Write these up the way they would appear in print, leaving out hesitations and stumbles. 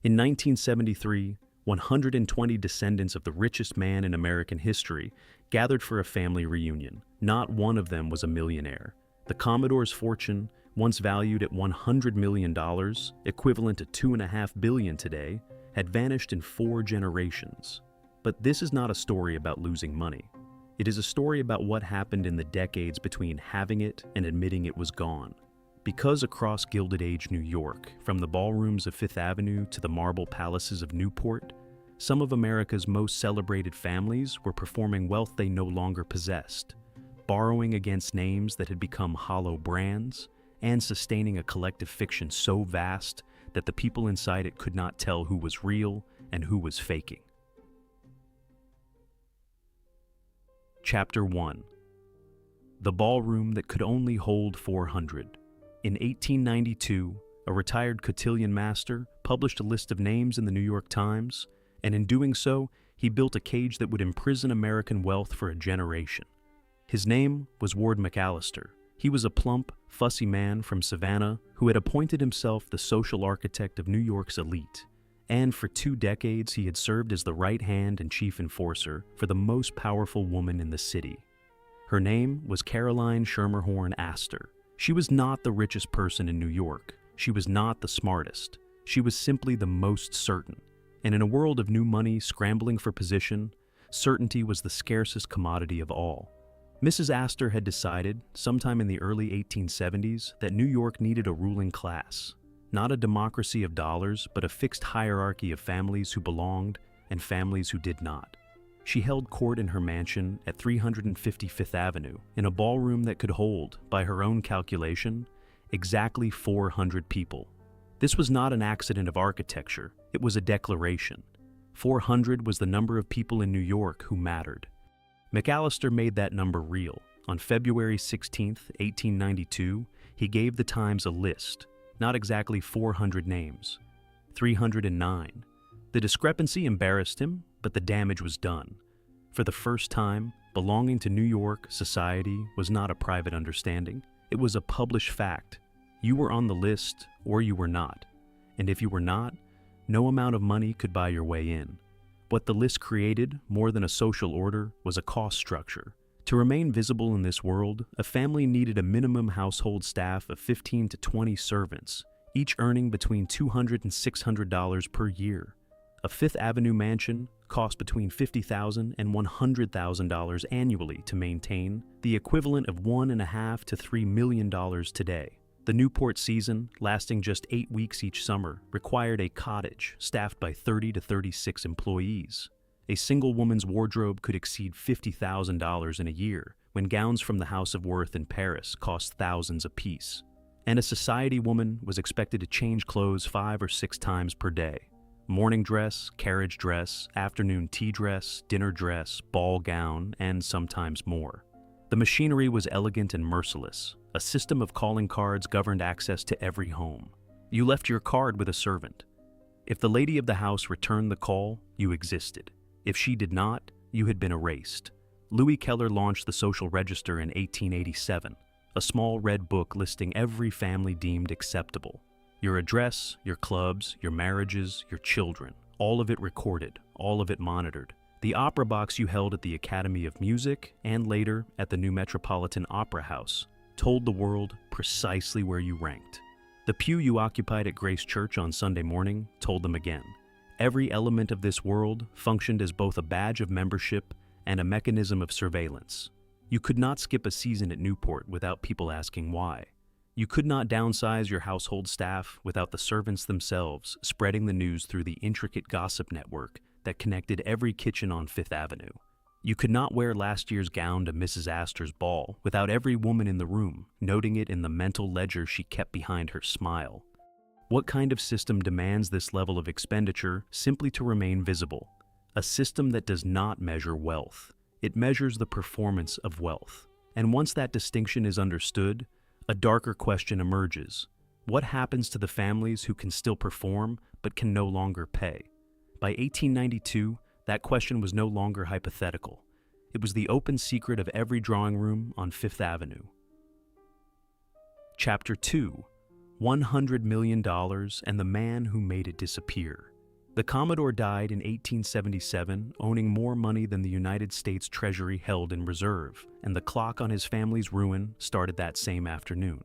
In 1973, 120 descendants of the richest man in American history gathered for a family reunion. Not one of them was a millionaire. The Commodore's fortune, once valued at $100 million, equivalent to $2.5 billion today, had vanished in 4 generations. But this is not a story about losing money. It is a story about what happened in the decades between having it and admitting it was gone. Because across Gilded Age New York, from the ballrooms of Fifth Avenue to the marble palaces of Newport, some of America's most celebrated families were performing wealth they no longer possessed, borrowing against names that had become hollow brands, and sustaining a collective fiction so vast that the people inside it could not tell who was real and who was faking. Chapter 1. The ballroom that could only hold 400. In 1892, a retired cotillion master published a list of names in the New York Times, and in doing so, he built a cage that would imprison American wealth for a generation. His name was Ward McAllister. He was a plump, fussy man from Savannah who had appointed himself the social architect of New York's elite, and for 2 decades he had served as the right hand and chief enforcer for the most powerful woman in the city. Her name was Caroline Schermerhorn Astor. She was not the richest person in New York. She was not the smartest. She was simply the most certain. And in a world of new money scrambling for position, certainty was the scarcest commodity of all. Mrs. Astor had decided, sometime in the early 1870s, that New York needed a ruling class. Not a democracy of dollars, but a fixed hierarchy of families who belonged and families who did not. She held court in her mansion at 350 Fifth Avenue, in a ballroom that could hold, by her own calculation, exactly 400 people. This was not an accident of architecture, it was a declaration. 400 was the number of people in New York who mattered. McAllister made that number real. On February 16, 1892, he gave the Times a list, not exactly 400 names, 309. The discrepancy embarrassed him, but the damage was done. For the first time, belonging to New York society was not a private understanding. It was a published fact. You were on the list, or you were not. And if you were not, no amount of money could buy your way in. What the list created, more than a social order, was a cost structure. To remain visible in this world, a family needed a minimum household staff of 15 to 20 servants, each earning between $200 and $600 per year. A Fifth Avenue mansion cost between $50,000 and $100,000 annually to maintain, the equivalent of $1.5 to $3 million today. The Newport season, lasting just 8 weeks each summer, required a cottage staffed by 30 to 36 employees. A single woman's wardrobe could exceed $50,000 in a year, when gowns from the House of Worth in Paris cost thousands apiece. And a society woman was expected to change clothes 5 or 6 times per day. Morning dress, carriage dress, afternoon tea dress, dinner dress, ball gown, and sometimes more. The machinery was elegant and merciless. A system of calling cards governed access to every home. You left your card with a servant. If the lady of the house returned the call, you existed. If she did not, you had been erased. Louis Keller launched the Social Register in 1887, a small red book listing every family deemed acceptable. Your address, your clubs, your marriages, your children, all of it recorded, all of it monitored. The opera box you held at the Academy of Music, and later at the New Metropolitan Opera House, told the world precisely where you ranked. The pew you occupied at Grace Church on Sunday morning told them again. Every element of this world functioned as both a badge of membership and a mechanism of surveillance. You could not skip a season at Newport without people asking why. You could not downsize your household staff without the servants themselves spreading the news through the intricate gossip network that connected every kitchen on Fifth Avenue. You could not wear last year's gown to Mrs. Astor's ball without every woman in the room noting it in the mental ledger she kept behind her smile. What kind of system demands this level of expenditure simply to remain visible? A system that does not measure wealth. It measures the performance of wealth. And once that distinction is understood, a darker question emerges. What happens to the families who can still perform but can no longer pay? By 1892, that question was no longer hypothetical. It was the open secret of every drawing room on Fifth Avenue. Chapter 2: $100 million and the man who made it disappear. The Commodore died in 1877, owning more money than the United States Treasury held in reserve, and the clock on his family's ruin started that same afternoon.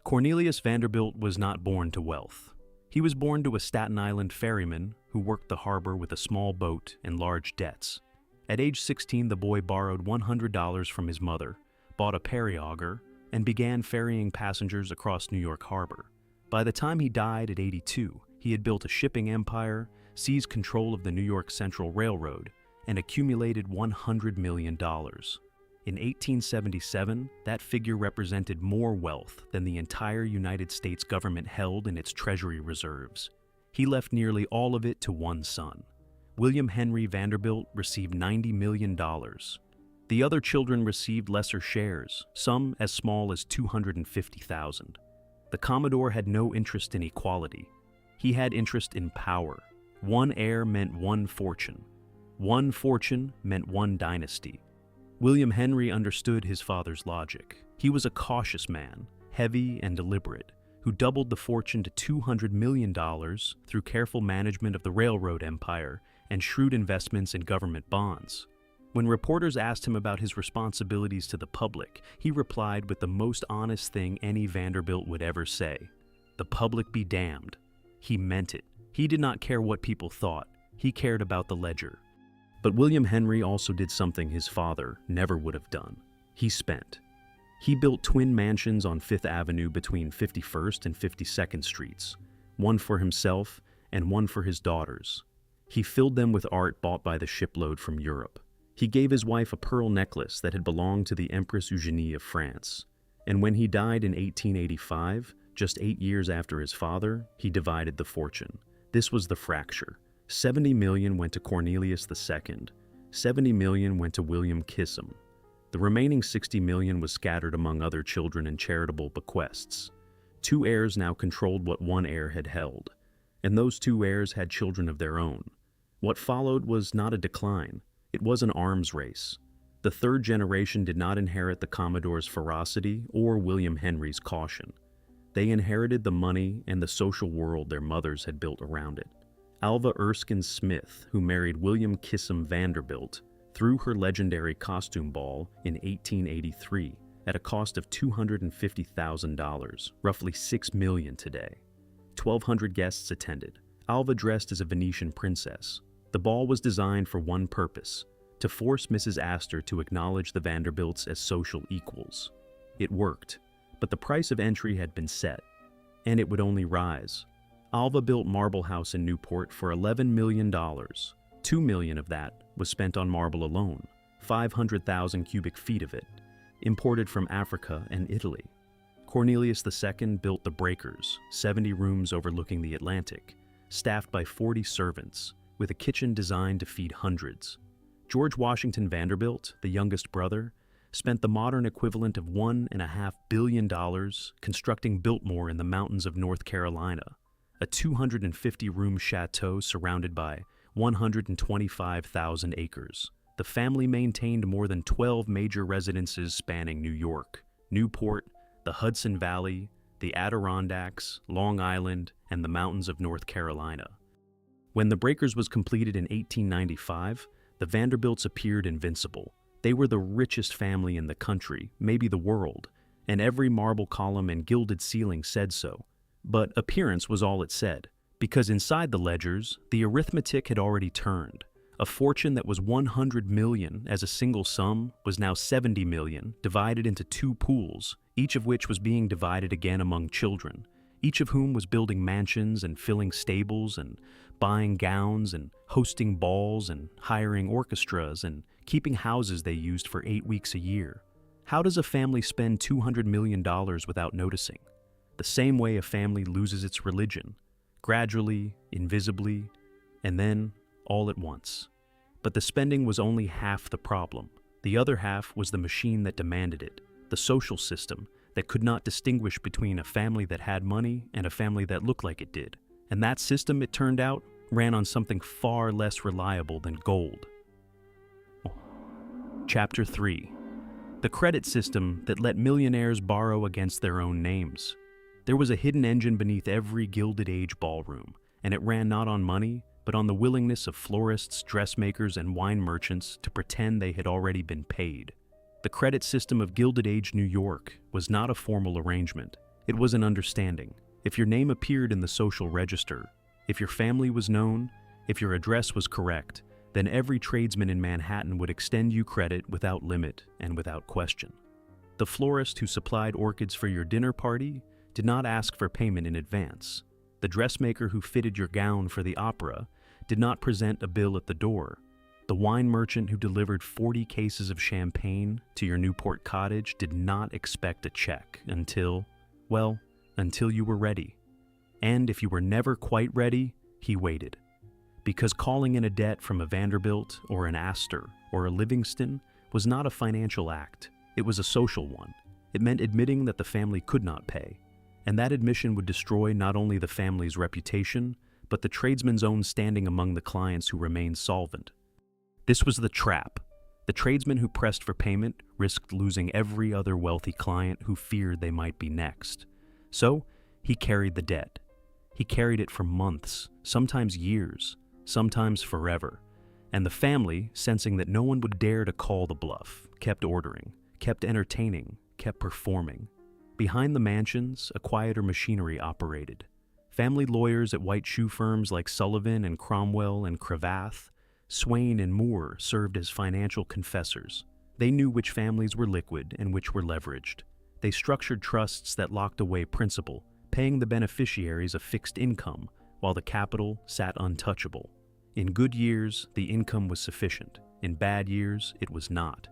Cornelius Vanderbilt was not born to wealth. He was born to a Staten Island ferryman who worked the harbor with a small boat and large debts. At age 16, the boy borrowed $100 from his mother, bought a periauger, and began ferrying passengers across New York Harbor. By the time he died at 82, he had built a shipping empire, seized control of the New York Central Railroad, and accumulated $100 million. In 1877, that figure represented more wealth than the entire United States government held in its Treasury reserves. He left nearly all of it to one son. William Henry Vanderbilt received $90 million. The other children received lesser shares, some as small as $250,000. The Commodore had no interest in equality. He had interest in power. One heir meant one fortune. One fortune meant one dynasty. William Henry understood his father's logic. He was a cautious man, heavy and deliberate, who doubled the fortune to $200 million through careful management of the railroad empire and shrewd investments in government bonds. When reporters asked him about his responsibilities to the public, he replied with the most honest thing any Vanderbilt would ever say: "The public be damned." He meant it. He did not care what people thought. He cared about the ledger. But William Henry also did something his father never would have done. He spent. He built twin mansions on Fifth Avenue between 51st and 52nd Streets, one for himself and one for his daughters. He filled them with art bought by the shipload from Europe. He gave his wife a pearl necklace that had belonged to the Empress Eugenie of France. And when he died in 1885, just 8 years after his father, he divided the fortune. This was the fracture. 70 million went to Cornelius II. 70 million went to William Kissam. The remaining 60 million was scattered among other children and charitable bequests. 2 heirs now controlled what one heir had held, and those 2 heirs had children of their own. What followed was not a decline. It was an arms race. The 3rd generation did not inherit the Commodore's ferocity or William Henry's caution. They inherited the money and the social world their mothers had built around it. Alva Erskine Smith, who married William Kissam Vanderbilt, threw her legendary costume ball in 1883 at a cost of $250,000, roughly $6 million today. 1,200 guests attended. Alva dressed as a Venetian princess. The ball was designed for one purpose: to force Mrs. Astor to acknowledge the Vanderbilts as social equals. It worked, but the price of entry had been set, and it would only rise. Alva built Marble House in Newport for $11 million. $2 million of that was spent on marble alone, 500,000 cubic feet of it, imported from Africa and Italy. Cornelius II built the Breakers, 70 rooms overlooking the Atlantic, staffed by 40 servants, with a kitchen designed to feed hundreds. George Washington Vanderbilt, the youngest brother, spent the modern equivalent of $1.5 billion constructing Biltmore in the mountains of North Carolina, a 250-room chateau surrounded by 125,000 acres. The family maintained more than 12 major residences spanning New York, Newport, the Hudson Valley, the Adirondacks, Long Island, and the mountains of North Carolina. When the Breakers was completed in 1895, the Vanderbilts appeared invincible. They were the richest family in the country, maybe the world, and every marble column and gilded ceiling said so. But appearance was all it said, because inside the ledgers, the arithmetic had already turned. A fortune that was 100 million as a single sum was now 70 million, divided into 2 pools, each of which was being divided again among children, each of whom was building mansions and filling stables and buying gowns and hosting balls and hiring orchestras and keeping houses they used for 8 weeks a year. How does a family spend $200 million without noticing? The same way a family loses its religion, gradually, invisibly, and then all at once. But the spending was only half the problem. The other half was the machine that demanded it, the social system that could not distinguish between a family that had money and a family that looked like it did. And that system, it turned out, ran on something far less reliable than gold. Chapter 3. The credit system that let millionaires borrow against their own names. There was a hidden engine beneath every Gilded Age ballroom, and it ran not on money, but on the willingness of florists, dressmakers, and wine merchants to pretend they had already been paid. The credit system of Gilded Age New York was not a formal arrangement. It was an understanding. If your name appeared in the social register, if your family was known, if your address was correct, then every tradesman in Manhattan would extend you credit without limit and without question. The florist who supplied orchids for your dinner party did not ask for payment in advance. The dressmaker who fitted your gown for the opera did not present a bill at the door. The wine merchant who delivered 40 cases of champagne to your Newport cottage did not expect a check until you were ready. And if you were never quite ready, he waited. Because calling in a debt from a Vanderbilt or an Astor or a Livingston was not a financial act, it was a social one. It meant admitting that the family could not pay, and that admission would destroy not only the family's reputation, but the tradesman's own standing among the clients who remained solvent. This was the trap. The tradesman who pressed for payment risked losing every other wealthy client who feared they might be next. So, he carried the debt. He carried it for months, sometimes years, sometimes forever. And the family, sensing that no one would dare to call the bluff, kept ordering, kept entertaining, kept performing. Behind the mansions, a quieter machinery operated. Family lawyers at white shoe firms like Sullivan and Cromwell and Cravath, Swain and Moore served as financial confessors. They knew which families were liquid and which were leveraged. They structured trusts that locked away principal, paying the beneficiaries a fixed income, while the capital sat untouchable. In good years, the income was sufficient. In bad years, it was not.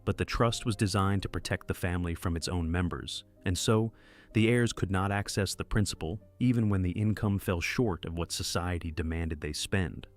But the trust was designed to protect the family from its own members, and so the heirs could not access the principal even when the income fell short of what society demanded they spend.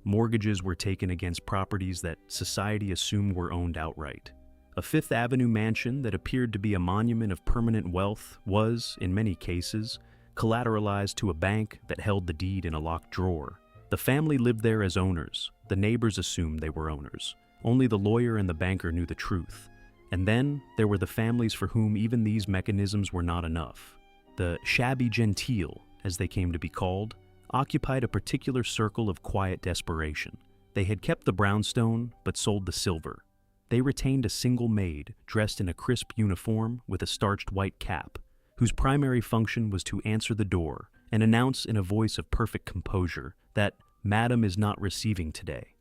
Mortgages were taken against properties that society assumed were owned outright. A Fifth Avenue mansion that appeared to be a monument of permanent wealth was, in many cases, collateralized to a bank that held the deed in a locked drawer. The family lived there as owners. The neighbors assumed they were owners. Only the lawyer and the banker knew the truth. And then there were the families for whom even these mechanisms were not enough. The shabby genteel, as they came to be called, occupied a particular circle of quiet desperation. They had kept the brownstone, but sold the silver. They retained a single maid, dressed in a crisp uniform with a starched white cap, whose primary function was to answer the door and announce in a voice of perfect composure that Madam is not receiving today.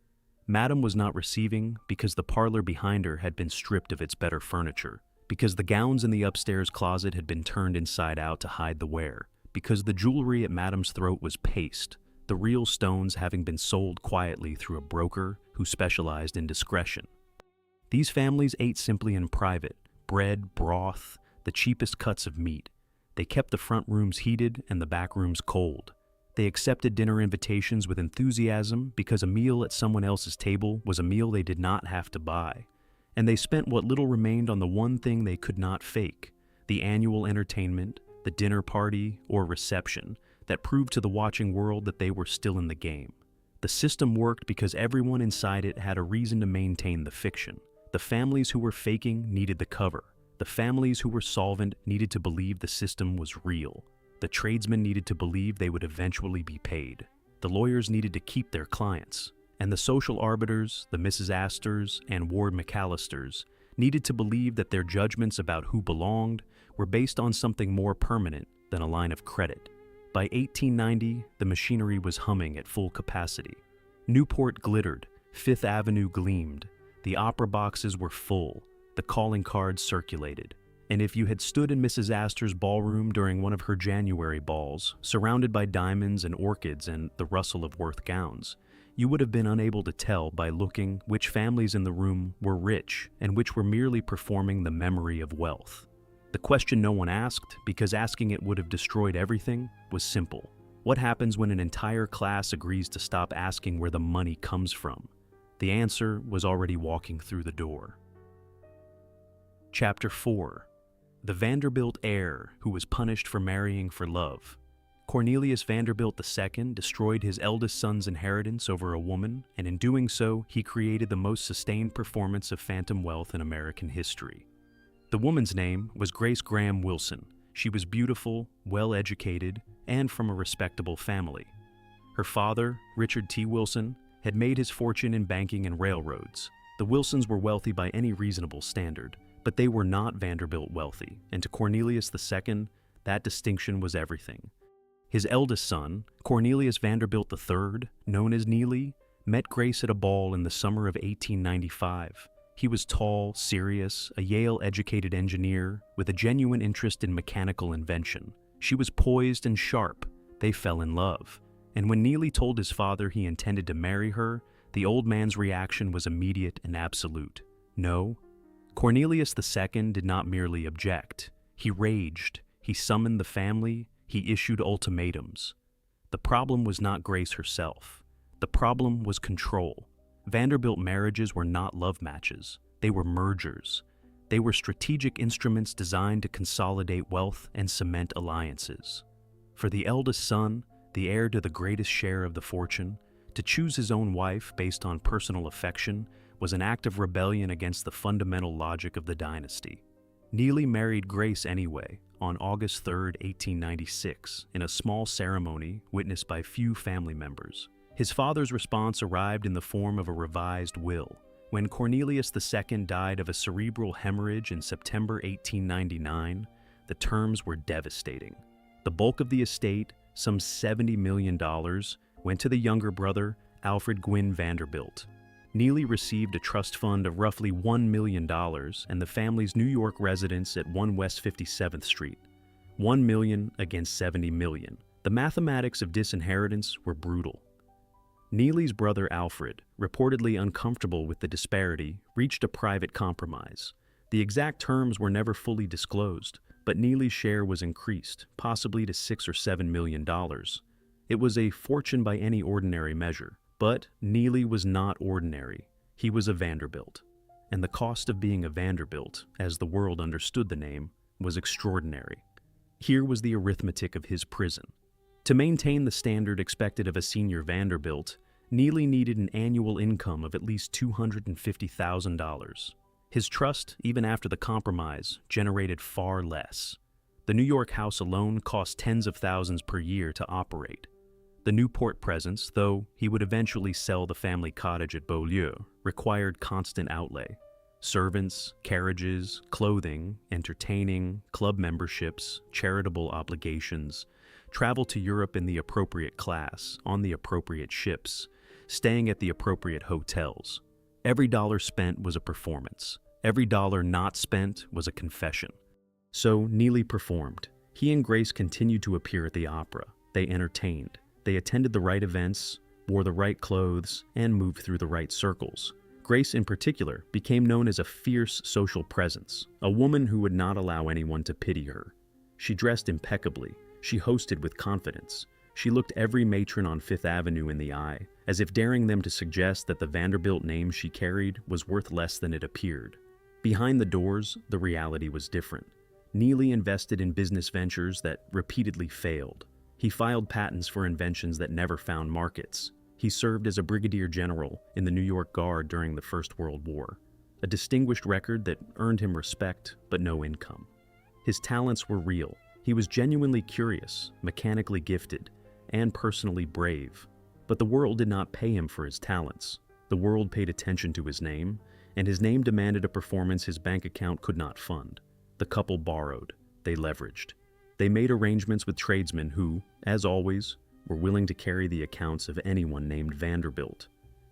Madam was not receiving because the parlor behind her had been stripped of its better furniture, because the gowns in the upstairs closet had been turned inside out to hide the wear, because the jewelry at Madam's throat was paste, the real stones having been sold quietly through a broker who specialized in discretion. These families ate simply in private, bread, broth, the cheapest cuts of meat. They kept the front rooms heated and the back rooms cold. They accepted dinner invitations with enthusiasm because a meal at someone else's table was a meal they did not have to buy. And they spent what little remained on the one thing they could not fake, the annual entertainment, the dinner party or reception that proved to the watching world that they were still in the game. The system worked because everyone inside it had a reason to maintain the fiction. The families who were faking needed the cover. The families who were solvent needed to believe the system was real. The tradesmen needed to believe they would eventually be paid. The lawyers needed to keep their clients. And the social arbiters, the Mrs. Astors and Ward McAllisters, needed to believe that their judgments about who belonged were based on something more permanent than a line of credit. By 1890, the machinery was humming at full capacity. Newport glittered, Fifth Avenue gleamed, the opera boxes were full, the calling cards circulated. And if you had stood in Mrs. Astor's ballroom during one of her January balls, surrounded by diamonds and orchids and the rustle of Worth gowns, you would have been unable to tell by looking which families in the room were rich and which were merely performing the memory of wealth. The question no one asked, because asking it would have destroyed everything, was simple. What happens when an entire class agrees to stop asking where the money comes from? The answer was already walking through the door. Chapter 4. The Vanderbilt heir who was punished for marrying for love. Cornelius Vanderbilt II destroyed his eldest son's inheritance over a woman, and in doing so, he created the most sustained performance of phantom wealth in American history. The woman's name was Grace Graham Wilson. She was beautiful, well-educated, and from a respectable family. Her father, Richard T. Wilson, had made his fortune in banking and railroads. The Wilsons were wealthy by any reasonable standard, but they were not Vanderbilt wealthy, and to Cornelius II, that distinction was everything. His eldest son, Cornelius Vanderbilt III, known as Neely, met Grace at a ball in the summer of 1895. He was tall, serious, a Yale-educated engineer with a genuine interest in mechanical invention. She was poised and sharp. They fell in love. And when Neely told his father he intended to marry her, the old man's reaction was immediate and absolute. No. Cornelius II did not merely object. He raged. He summoned the family. He issued ultimatums. The problem was not Grace herself. The problem was control. Vanderbilt marriages were not love matches. They were mergers. They were strategic instruments designed to consolidate wealth and cement alliances. For the eldest son, the heir to the greatest share of the fortune, to choose his own wife based on personal affection was an act of rebellion against the fundamental logic of the dynasty. Neely married Grace anyway, on August 3, 1896, in a small ceremony witnessed by few family members. His father's response arrived in the form of a revised will. When Cornelius II died of a cerebral hemorrhage in September 1899, the terms were devastating. The bulk of the estate, some $70 million, went to the younger brother, Alfred Gwynne Vanderbilt. Neely received a trust fund of roughly $1 million and the family's New York residence at 1 West 57th Street. $1 million against $70 million. The mathematics of disinheritance were brutal. Neely's brother Alfred, reportedly uncomfortable with the disparity, reached a private compromise. The exact terms were never fully disclosed, but Neely's share was increased, possibly to $6 or $7 million. It was a fortune by any ordinary measure, but Neely was not ordinary. He was a Vanderbilt. And the cost of being a Vanderbilt, as the world understood the name, was extraordinary. Here was the arithmetic of his prison. To maintain the standard expected of a senior Vanderbilt, Neely needed an annual income of at least $250,000. His trust, even after the compromise, generated far less. The New York house alone cost tens of thousands per year to operate. The Newport presence, though he would eventually sell the family cottage at Beaulieu, required constant outlay. Servants, carriages, clothing, entertaining, club memberships, charitable obligations, travel to Europe in the appropriate class, on the appropriate ships, staying at the appropriate hotels. Every dollar spent was a performance. Every dollar not spent was a confession. So Neely performed. He and Grace continued to appear at the opera. They entertained. They attended the right events, wore the right clothes, and moved through the right circles. Grace, in particular, became known as a fierce social presence, a woman who would not allow anyone to pity her. She dressed impeccably. She hosted with confidence. She looked every matron on Fifth Avenue in the eye, as if daring them to suggest that the Vanderbilt name she carried was worth less than it appeared. Behind the doors, the reality was different. Neely invested in business ventures that repeatedly failed. He filed patents for inventions that never found markets. He served as a brigadier general in the New York Guard during the First World War, a distinguished record that earned him respect but no income. His talents were real. He was genuinely curious, mechanically gifted, and personally brave. But the world did not pay him for his talents. The world paid attention to his name, and his name demanded a performance his bank account could not fund. The couple borrowed. They leveraged. They made arrangements with tradesmen who, as always, were willing to carry the accounts of anyone named Vanderbilt.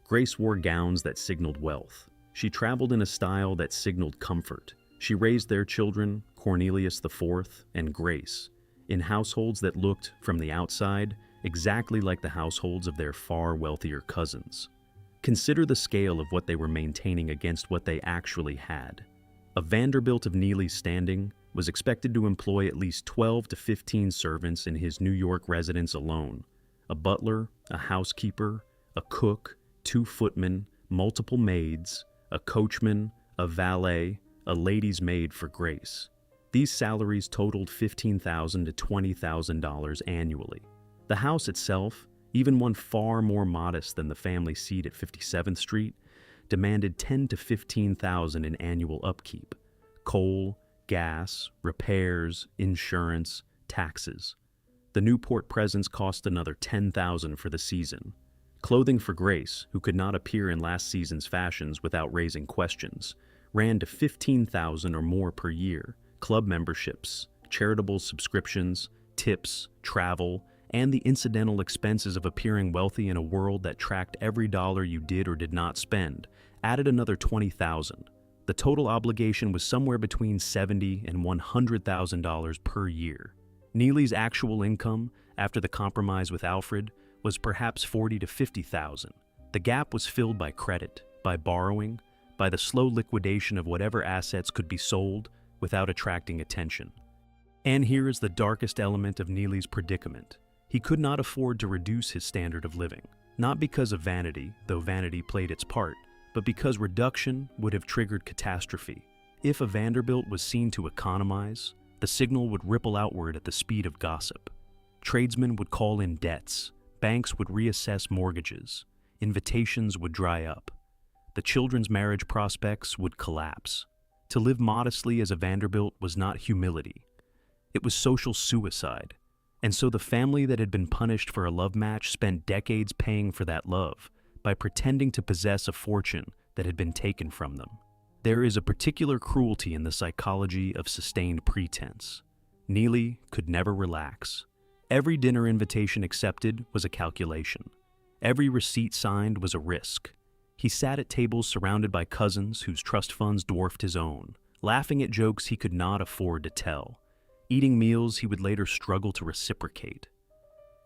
Grace wore gowns that signaled wealth. She traveled in a style that signaled comfort. She raised their children, Cornelius IV and Grace, in households that looked, from the outside, exactly like the households of their far wealthier cousins. Consider the scale of what they were maintaining against what they actually had. A Vanderbilt of Neely's standing was expected to employ at least 12 to 15 servants in his New York residence alone. A butler, a housekeeper, a cook, 2 footmen, multiple maids, a coachman, a valet, a lady's maid for Grace. These salaries totaled $15,000 to $20,000 annually. The house itself, even one far more modest than the family seat at 57th Street, demanded $10,000 to $15,000 in annual upkeep. Coal, gas, repairs, insurance, taxes. The Newport presents cost another $10,000 for the season. Clothing for Grace, who could not appear in last season's fashions without raising questions, ran to $15,000 or more per year. Club memberships, charitable subscriptions, tips, travel, and the incidental expenses of appearing wealthy in a world that tracked every dollar you did or did not spend added another $20,000. The total obligation was somewhere between $70,000 and $100,000 per year. Neely's actual income, after the compromise with Alfred, was perhaps $40,000 to $50,000. The gap was filled by credit, by borrowing, by the slow liquidation of whatever assets could be sold without attracting attention. And here is the darkest element of Neely's predicament. He could not afford to reduce his standard of living, not because of vanity, though vanity played its part, but because reduction would have triggered catastrophe. If a Vanderbilt was seen to economize, the signal would ripple outward at the speed of gossip. Tradesmen would call in debts, banks would reassess mortgages, invitations would dry up. The children's marriage prospects would collapse. To live modestly as a Vanderbilt was not humility. It was social suicide. And so the family that had been punished for a love match spent decades paying for that love by pretending to possess a fortune that had been taken from them. There is a particular cruelty in the psychology of sustained pretense. Neely could never relax. Every dinner invitation accepted was a calculation. Every receipt signed was a risk. He sat at tables surrounded by cousins whose trust funds dwarfed his own, laughing at jokes he could not afford to tell, eating meals he would later struggle to reciprocate.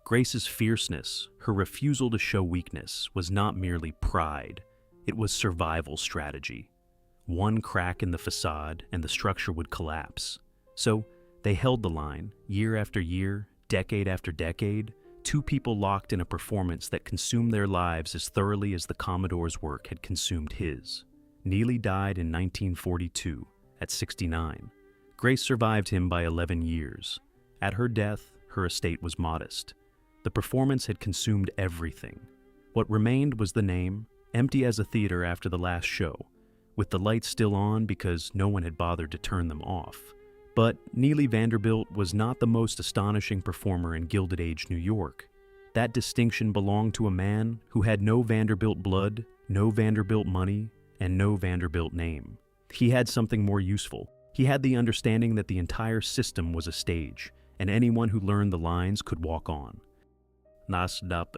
Grace's fierceness, her refusal to show weakness, was not merely pride, it was survival strategy. One crack in the facade and the structure would collapse. So they held the line, year after year, decade after decade, two people locked in a performance that consumed their lives as thoroughly as the Commodore's work had consumed his. Neely died in 1942, at 69. Grace survived him by 11 years. At her death, her estate was modest. The performance had consumed everything. What remained was the name, empty as a theater after the last show, with the lights still on because no one had bothered to turn them off. But Neely Vanderbilt was not the most astonishing performer in Gilded Age New York. That distinction belonged to a man who had no Vanderbilt blood, no Vanderbilt money, and no Vanderbilt name. He had something more useful. He had the understanding that the entire system was a stage, and anyone who learned the lines could walk on. Nasdaq.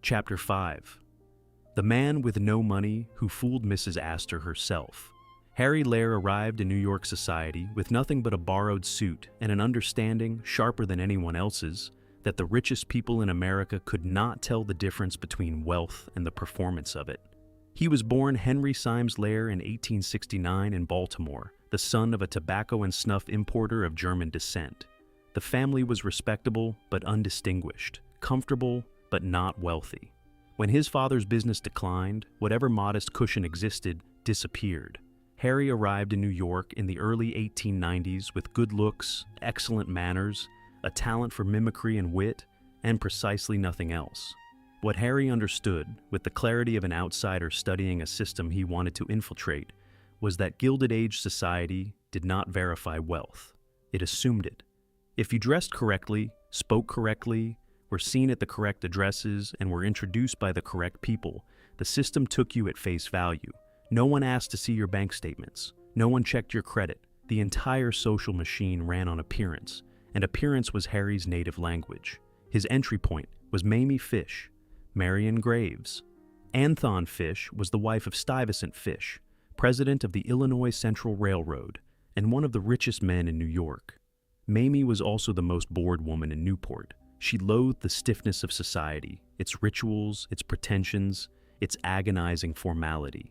Chapter 5. The man with no money who fooled Mrs. Astor herself. Harry Lair arrived in New York society with nothing but a borrowed suit and an understanding, sharper than anyone else's, that the richest people in America could not tell the difference between wealth and the performance of it. He was born Henry Symes Lair in 1869 in Baltimore, the son of a tobacco and snuff importer of German descent. The family was respectable but undistinguished, comfortable but not wealthy. When his father's business declined, whatever modest cushion existed disappeared. Harry arrived in New York in the early 1890s with good looks, excellent manners, a talent for mimicry and wit, and precisely nothing else. What Harry understood, with the clarity of an outsider studying a system he wanted to infiltrate, was that Gilded Age society did not verify wealth. It assumed it. If you dressed correctly, spoke correctly, were seen at the correct addresses, and were introduced by the correct people, the system took you at face value. No one asked to see your bank statements. No one checked your credit. The entire social machine ran on appearance, and appearance was Harry's native language. His entry point was Mamie Fish, Marion Graves. Anthon Fish was the wife of Stuyvesant Fish, president of the Illinois Central Railroad, and one of the richest men in New York. Mamie was also the most bored woman in Newport. She loathed the stiffness of society, its rituals, its pretensions, its agonizing formality.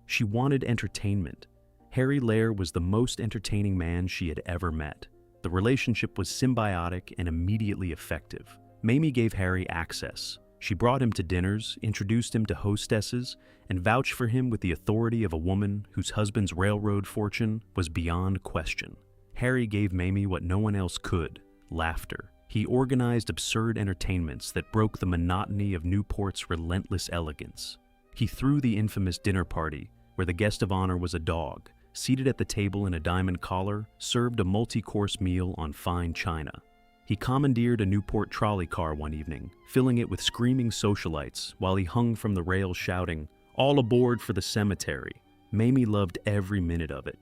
She wanted entertainment. Harry Lair was the most entertaining man she had ever met. The relationship was symbiotic and immediately effective. Mamie gave Harry access. She brought him to dinners, introduced him to hostesses, and vouched for him with the authority of a woman whose husband's railroad fortune was beyond question. Harry gave Mamie what no one else could: laughter. He organized absurd entertainments that broke the monotony of Newport's relentless elegance. He threw the infamous dinner party, where the guest of honor was a dog, seated at the table in a diamond collar, served a multi-course meal on fine china. He commandeered a Newport trolley car one evening, filling it with screaming socialites while he hung from the rails shouting, "All aboard for the cemetery." Mamie loved every minute of it.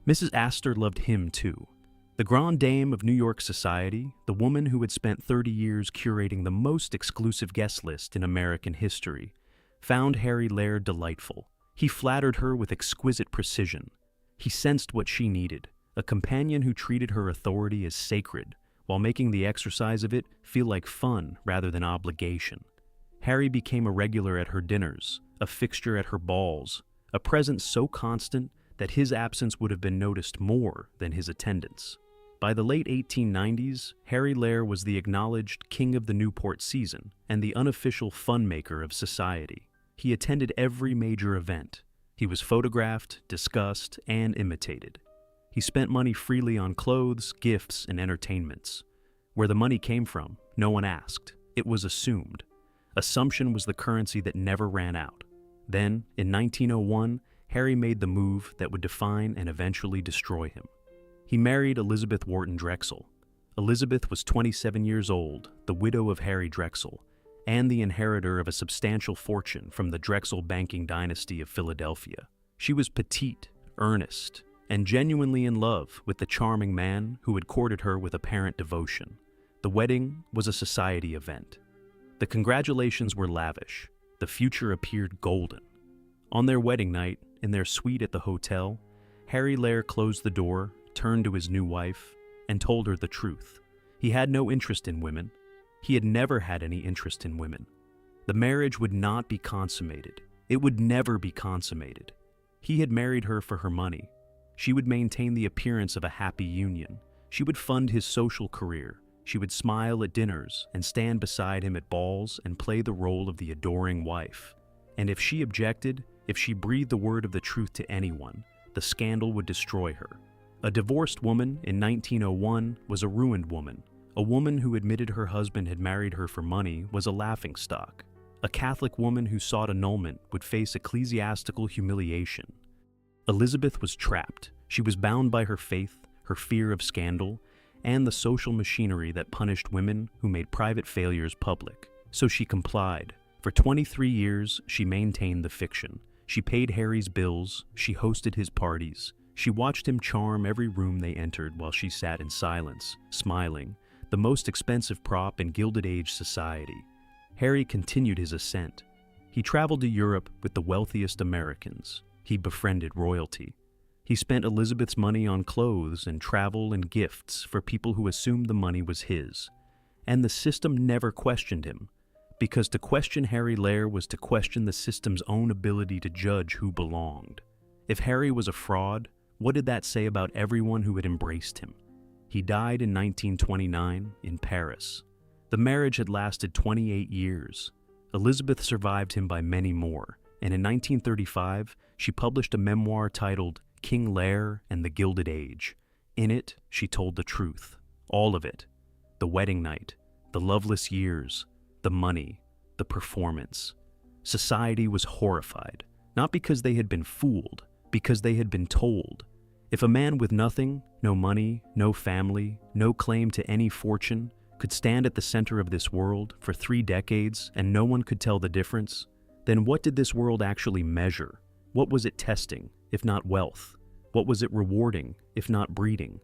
Mrs. Astor loved him too. The grande dame of New York society, the woman who had spent 30 years curating the most exclusive guest list in American history, found Harry Laird delightful. He flattered her with exquisite precision. He sensed what she needed, a companion who treated her authority as sacred, while making the exercise of it feel like fun rather than obligation. Harry became a regular at her dinners, a fixture at her balls, a presence so constant that his absence would have been noticed more than his attendance. By the late 1890s, Harry Laird was the acknowledged king of the Newport season and the unofficial fun maker of society. He attended every major event. He was photographed, discussed, and imitated. He spent money freely on clothes, gifts, and entertainments. Where the money came from, no one asked. It was assumed. Assumption was the currency that never ran out. Then, in 1901, Harry made the move that would define and eventually destroy him. He married Elizabeth Wharton Drexel. Elizabeth was 27 years old, the widow of Harry Drexel, and the inheritor of a substantial fortune from the Drexel banking dynasty of Philadelphia. She was petite, earnest, and genuinely in love with the charming man who had courted her with apparent devotion. The wedding was a society event. The congratulations were lavish. The future appeared golden. On their wedding night, in their suite at the hotel, Harry Laird closed the door, turned to his new wife, and told her the truth. He had no interest in women. He had never had any interest in women. The marriage would not be consummated. It would never be consummated. He had married her for her money. She would maintain the appearance of a happy union. She would fund his social career. She would smile at dinners and stand beside him at balls and play the role of the adoring wife. And if she objected, if she breathed the word of the truth to anyone, the scandal would destroy her. A divorced woman in 1901 was a ruined woman. A woman who admitted her husband had married her for money was a laughingstock. A Catholic woman who sought annulment would face ecclesiastical humiliation. Elizabeth was trapped. She was bound by her faith, her fear of scandal, and the social machinery that punished women who made private failures public. So she complied. For 23 years, she maintained the fiction. She paid Harry's bills. She hosted his parties. She watched him charm every room they entered while she sat in silence, smiling, the most expensive prop in Gilded Age society. Harry continued his ascent. He traveled to Europe with the wealthiest Americans. He befriended royalty. He spent Elizabeth's money on clothes and travel and gifts for people who assumed the money was his. And the system never questioned him, because to question Harry Laird was to question the system's own ability to judge who belonged. If Harry was a fraud, what did that say about everyone who had embraced him? He died in 1929 in Paris. The marriage had lasted 28 years. Elizabeth survived him by many more, and in 1935, she published a memoir titled King Lear and the Gilded Age. In it, she told the truth, all of it. The wedding night, the loveless years, the money, the performance. Society was horrified, not because they had been fooled, because they had been told. If a man with nothing, no money, no family, no claim to any fortune, could stand at the center of this world for 3 decades and no one could tell the difference, then what did this world actually measure? What was it testing, if not wealth? What was it rewarding, if not breeding?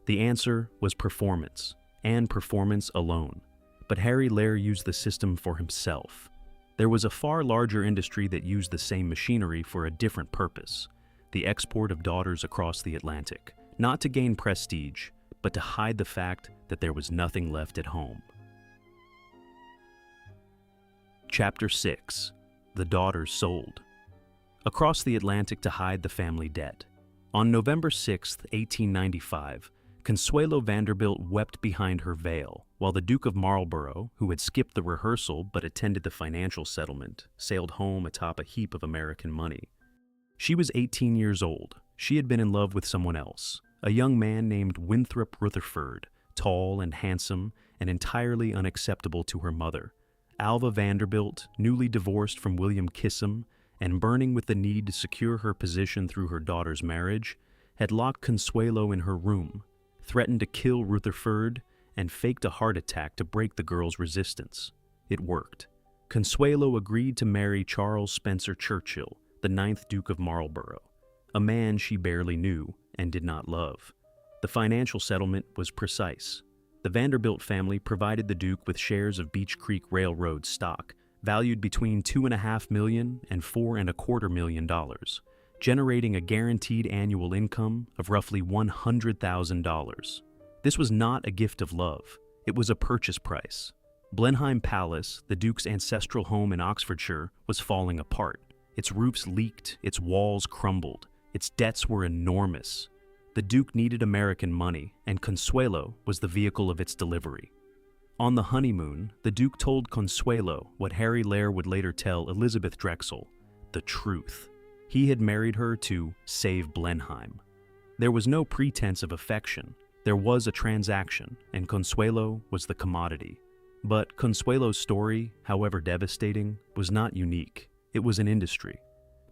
The answer was performance, and performance alone. But Harry Laird used the system for himself. There was a far larger industry that used the same machinery for a different purpose: the export of daughters across the Atlantic, not to gain prestige, but to hide the fact that there was nothing left at home. Chapter 6. The Daughters Sold. Across the Atlantic to hide the family debt. On November 6, 1895, Consuelo Vanderbilt wept behind her veil, while the Duke of Marlborough, who had skipped the rehearsal but attended the financial settlement, sailed home atop a heap of American money. She was 18 years old. She had been in love with someone else, a young man named Winthrop Rutherford, tall and handsome and entirely unacceptable to her mother. Alva Vanderbilt, newly divorced from William Kissam and burning with the need to secure her position through her daughter's marriage, had locked Consuelo in her room, threatened to kill Rutherford, and faked a heart attack to break the girl's resistance. It worked. Consuelo agreed to marry Charles Spencer Churchill, the 9th Duke of Marlborough, a man she barely knew and did not love. The financial settlement was precise. The Vanderbilt family provided the Duke with shares of Beech Creek Railroad stock, valued between $2.5 million and $4.25 million, generating a guaranteed annual income of roughly $100,000. This was not a gift of love. It was a purchase price. Blenheim Palace, the Duke's ancestral home in Oxfordshire, was falling apart. Its roofs leaked, its walls crumbled, its debts were enormous. The Duke needed American money, and Consuelo was the vehicle of its delivery. On the honeymoon, the Duke told Consuelo what Harry Lair would later tell Elizabeth Drexel, the truth. He had married her to save Blenheim. There was no pretense of affection. There was a transaction, and Consuelo was the commodity. But Consuelo's story, however devastating, was not unique. It was an industry.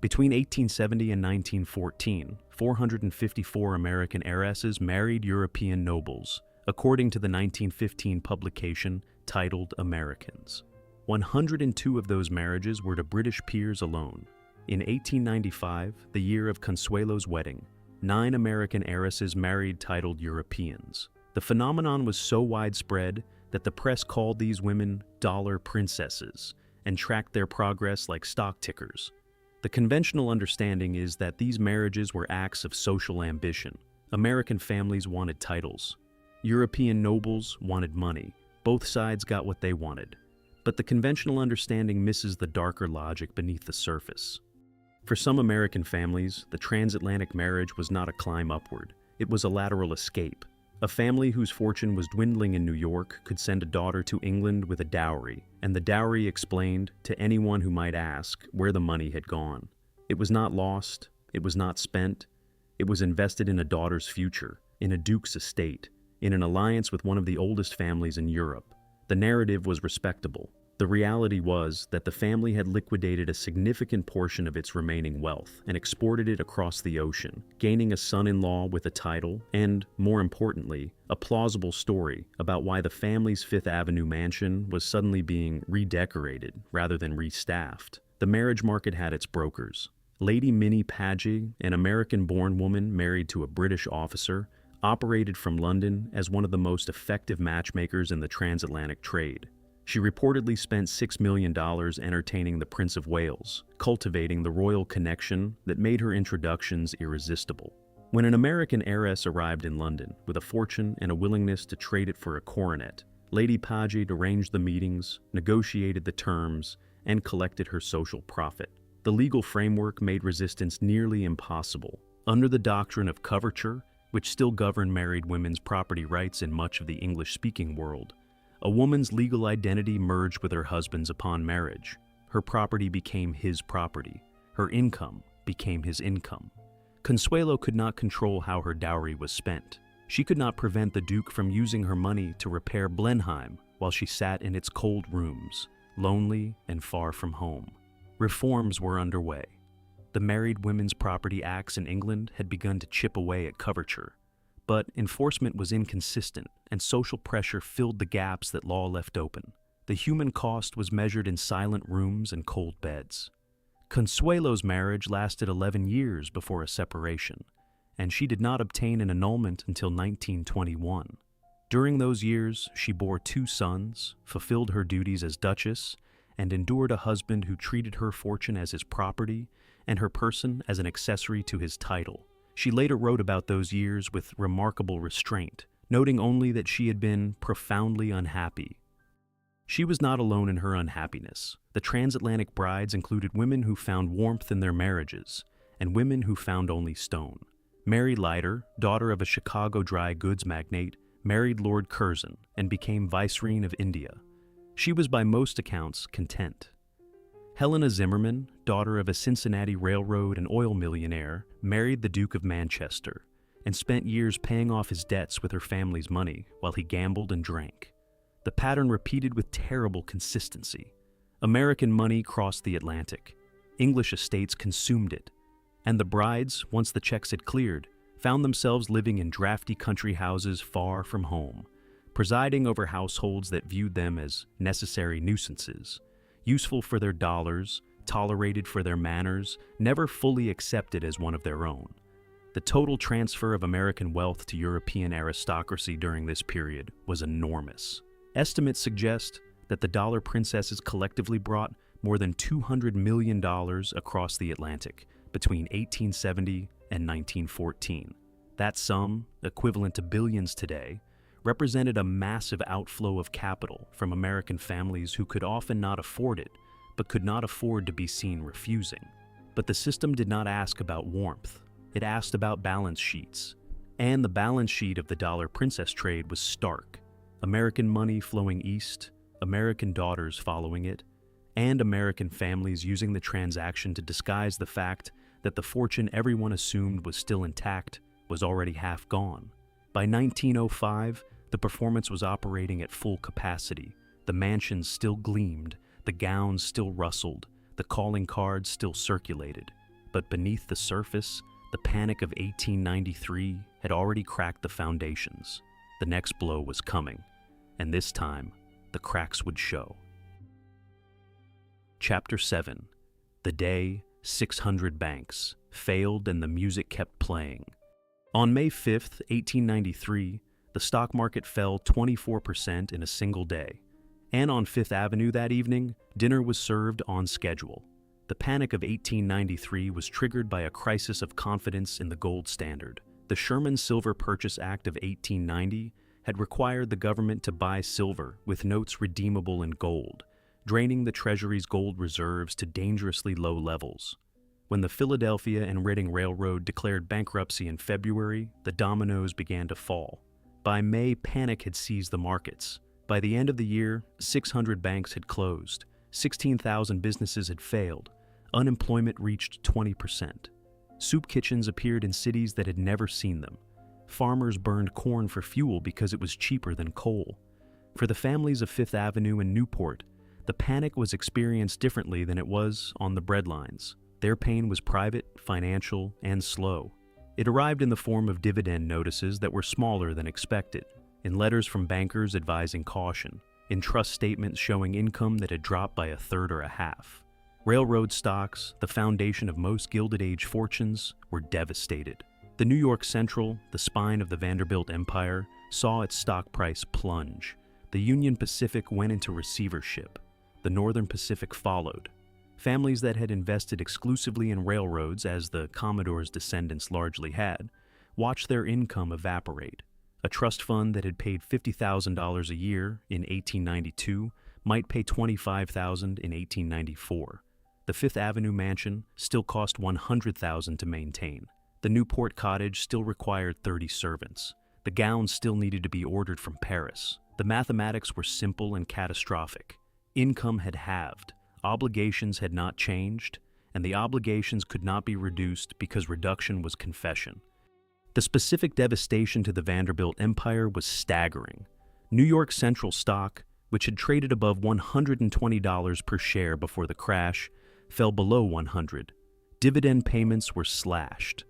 Between 1870 and 1914, 454 American heiresses married European nobles, according to the 1915 publication titled Americans. 102 of those marriages were to British peers alone. In 1895, the year of Consuelo's wedding, 9 American heiresses married titled Europeans. The phenomenon was so widespread that the press called these women dollar princesses and tracked their progress like stock tickers. The conventional understanding is that these marriages were acts of social ambition. American families wanted titles. European nobles wanted money. Both sides got what they wanted. But the conventional understanding misses the darker logic beneath the surface. For some American families, the transatlantic marriage was not a climb upward. It was a lateral escape. A family whose fortune was dwindling in New York could send a daughter to England with a dowry, and the dowry explained, to anyone who might ask, where the money had gone. It was not lost, it was not spent, it was invested in a daughter's future, in a duke's estate, in an alliance with one of the oldest families in Europe. The narrative was respectable. The reality was that the family had liquidated a significant portion of its remaining wealth and exported it across the ocean, gaining a son-in-law with a title and, more importantly, a plausible story about why the family's Fifth Avenue mansion was suddenly being redecorated rather than restaffed. The marriage market had its brokers. Lady Minnie Pagey, an American-born woman married to a British officer, operated from London as one of the most effective matchmakers in the transatlantic trade. She reportedly spent $6 million entertaining the Prince of Wales, cultivating the royal connection that made her introductions irresistible. When an American heiress arrived in London with a fortune and a willingness to trade it for a coronet, Lady Pagey arranged the meetings, negotiated the terms, and collected her social profit. The legal framework made resistance nearly impossible. Under the doctrine of coverture, which still governed married women's property rights in much of the English-speaking world, a woman's legal identity merged with her husband's upon marriage. Her property became his property. Her income became his income. Consuelo could not control how her dowry was spent. She could not prevent the Duke from using her money to repair Blenheim while she sat in its cold rooms, lonely and far from home. Reforms were underway. The Married Women's Property Acts in England had begun to chip away at coverture. But enforcement was inconsistent, and social pressure filled the gaps that law left open. The human cost was measured in silent rooms and cold beds. Consuelo's marriage lasted 11 years before a separation, and she did not obtain an annulment until 1921. During those years, she bore 2 sons, fulfilled her duties as Duchess, and endured a husband who treated her fortune as his property and her person as an accessory to his title. She later wrote about those years with remarkable restraint, noting only that she had been profoundly unhappy. She was not alone in her unhappiness. The transatlantic brides included women who found warmth in their marriages, and women who found only stone. Mary Leiter, daughter of a Chicago dry goods magnate, married Lord Curzon and became Viceroy of India. She was by most accounts content. Helena Zimmerman, daughter of a Cincinnati railroad and oil millionaire, married the Duke of Manchester and spent years paying off his debts with her family's money while he gambled and drank. The pattern repeated with terrible consistency. American money crossed the Atlantic. English estates consumed it. And the brides, once the checks had cleared, found themselves living in drafty country houses far from home, presiding over households that viewed them as necessary nuisances, useful for their dollars, tolerated for their manners, never fully accepted as one of their own. The total transfer of American wealth to European aristocracy during this period was enormous. Estimates suggest that the dollar princesses collectively brought more than $200 million across the Atlantic between 1870 and 1914. That sum, equivalent to billions today, represented a massive outflow of capital from American families who could often not afford it, but could not afford to be seen refusing. But the system did not ask about warmth. It asked about balance sheets. And the balance sheet of the dollar princess trade was stark. American money flowing east, American daughters following it, and American families using the transaction to disguise the fact that the fortune everyone assumed was still intact was already half gone. By 1905, the performance was operating at full capacity. The mansions still gleamed, the gowns still rustled, the calling cards still circulated. But beneath the surface, the panic of 1893 had already cracked the foundations. The next blow was coming, and this time, the cracks would show. Chapter 7. The day 600 banks failed and the music kept playing. On May 5, 1893, the stock market fell 24% in a single day. And on Fifth Avenue that evening, dinner was served on schedule. The panic of 1893 was triggered by a crisis of confidence in the gold standard. The Sherman Silver Purchase Act of 1890 had required the government to buy silver with notes redeemable in gold, draining the Treasury's gold reserves to dangerously low levels. When the Philadelphia and Reading Railroad declared bankruptcy in February, the dominoes began to fall. By May, panic had seized the markets. By the end of the year, 600 banks had closed, 16,000 businesses had failed, unemployment reached 20%. Soup kitchens appeared in cities that had never seen them. Farmers burned corn for fuel because it was cheaper than coal. For the families of Fifth Avenue and Newport, the panic was experienced differently than it was on the breadlines. Their pain was private, financial, and slow. It arrived in the form of dividend notices that were smaller than expected, in letters from bankers advising caution, in trust statements showing income that had dropped by a third or a half. Railroad stocks, the foundation of most Gilded Age fortunes, were devastated. The New York Central, the spine of the Vanderbilt empire, saw its stock price plunge. The Union Pacific went into receivership. The Northern Pacific followed. Families that had invested exclusively in railroads, as the Commodore's descendants largely had, watched their income evaporate. A trust fund that had paid $50,000 a year in 1892 might pay $25,000 in 1894. The Fifth Avenue mansion still cost $100,000 to maintain. The Newport cottage still required 30 servants. The gowns still needed to be ordered from Paris. The mathematics were simple and catastrophic. Income had halved. Obligations had not changed, and the obligations could not be reduced because reduction was confession. The specific devastation to the Vanderbilt empire was staggering. New York Central stock, which had traded above $120 per share before the crash, fell below $100. Dividend payments were slashed.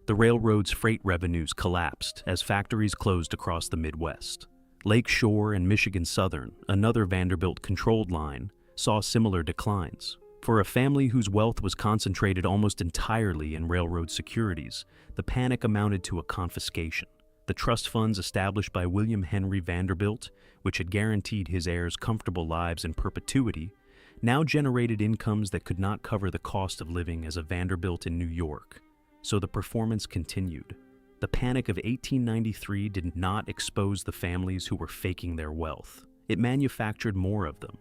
The railroad's freight revenues collapsed as factories closed across the Midwest. Lake Shore and Michigan Southern, another Vanderbilt-controlled line, saw similar declines. For a family whose wealth was concentrated almost entirely in railroad securities, the panic amounted to a confiscation. The trust funds established by William Henry Vanderbilt, which had guaranteed his heirs comfortable lives in perpetuity, now generated incomes that could not cover the cost of living as a Vanderbilt in New York. So the performance continued. The panic of 1893 did not expose the families who were faking their wealth. It manufactured more of them.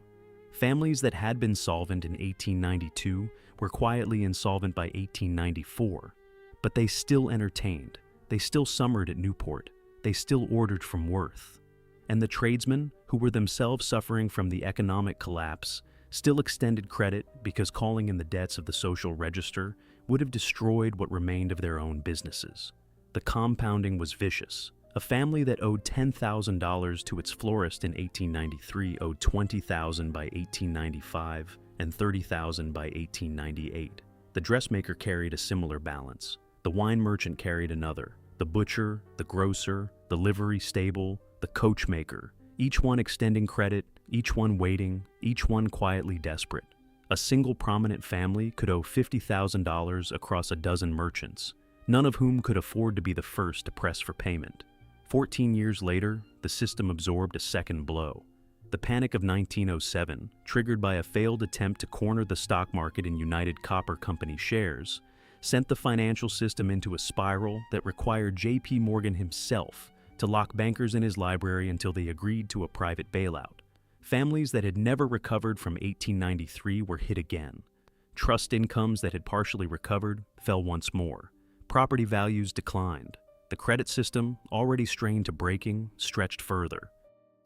Families that had been solvent in 1892 were quietly insolvent by 1894, but they still entertained. They still summered at Newport. They still ordered from Worth. And the tradesmen, who were themselves suffering from the economic collapse, still extended credit because calling in the debts of the social register would have destroyed what remained of their own businesses. The compounding was vicious. A family that owed $10,000 to its florist in 1893 owed $20,000 by 1895 and $30,000 by 1898. The dressmaker carried a similar balance. The wine merchant carried another. The butcher, the grocer, the livery stable, the coachmaker, each one extending credit, each one waiting, each one quietly desperate. A single prominent family could owe $50,000 across a dozen merchants, none of whom could afford to be the first to press for payment. 14 years later, the system absorbed a second blow. The Panic of 1907, triggered by a failed attempt to corner the stock market in United Copper Company shares, sent the financial system into a spiral that required J.P. Morgan himself to lock bankers in his library until they agreed to a private bailout. Families that had never recovered from 1893 were hit again. Trust incomes that had partially recovered fell once more. Property values declined. The credit system, already strained to breaking, stretched further.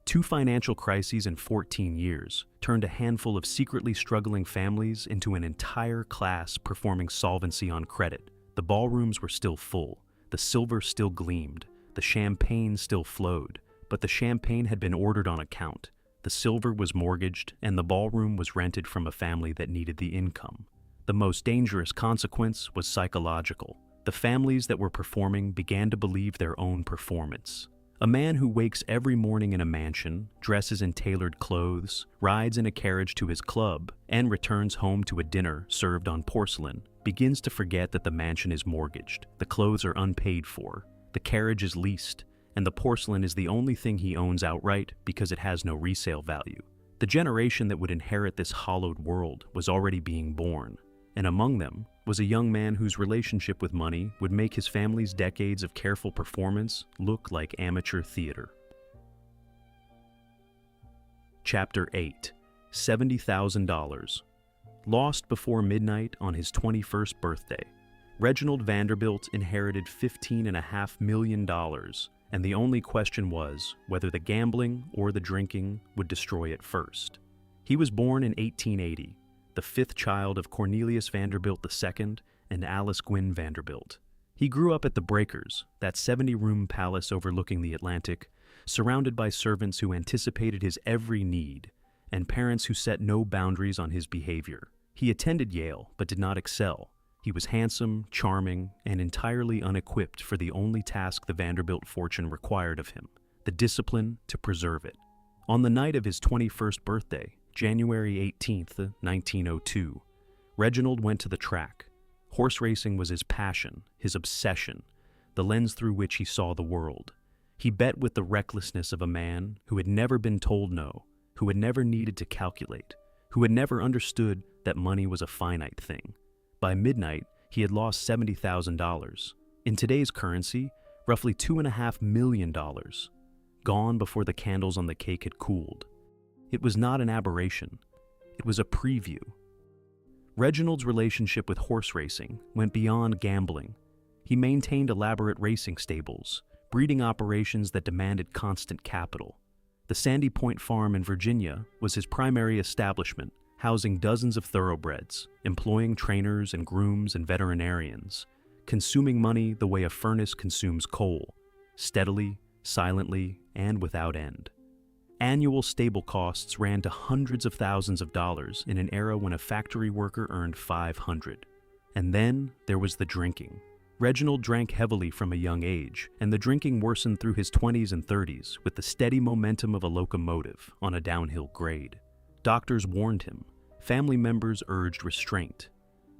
2 financial crises in 14 years turned a handful of secretly struggling families into an entire class performing solvency on credit. The ballrooms were still full, the silver still gleamed, the champagne still flowed, but the champagne had been ordered on account. The silver was mortgaged, and the ballroom was rented from a family that needed the income. The most dangerous consequence was psychological. The families that were performing began to believe their own performance. A man who wakes every morning in a mansion, dresses in tailored clothes, rides in a carriage to his club, and returns home to a dinner served on porcelain, begins to forget that the mansion is mortgaged, the clothes are unpaid for, the carriage is leased, and the porcelain is the only thing he owns outright because it has no resale value. The generation that would inherit this hollowed world was already being born, and among them was a young man whose relationship with money would make his family's decades of careful performance look like amateur theater. Chapter 8. $70,000. Lost before midnight on his 21st birthday, Reginald Vanderbilt inherited $15.5 million, and the only question was whether the gambling or the drinking would destroy it first. He was born in 1880, the 5th child of Cornelius Vanderbilt II and Alice Gwynn Vanderbilt. He grew up at the Breakers, that 70-room palace overlooking the Atlantic, surrounded by servants who anticipated his every need, and parents who set no boundaries on his behavior. He attended Yale, but did not excel. He was handsome, charming, and entirely unequipped for the only task the Vanderbilt fortune required of him, the discipline to preserve it. On the night of his 21st birthday, January 18th, 1902, Reginald went to the track. Horse racing was his passion, his obsession, the lens through which he saw the world. He bet with the recklessness of a man who had never been told no, who had never needed to calculate, who had never understood that money was a finite thing. By midnight, he had lost $70,000. In today's currency, roughly $2.5 million. Gone before the candles on the cake had cooled. It was not an aberration. It was a preview. Reginald's relationship with horse racing went beyond gambling. He maintained elaborate racing stables, breeding operations that demanded constant capital. The Sandy Point Farm in Virginia was his primary establishment, housing dozens of thoroughbreds, employing trainers and grooms and veterinarians, consuming money the way a furnace consumes coal, steadily, silently, and without end. Annual stable costs ran to hundreds of thousands of dollars in an era when a factory worker earned $500. And then there was the drinking. Reginald drank heavily from a young age, and the drinking worsened through his 20s and 30s with the steady momentum of a locomotive on a downhill grade. Doctors warned him. Family members urged restraint.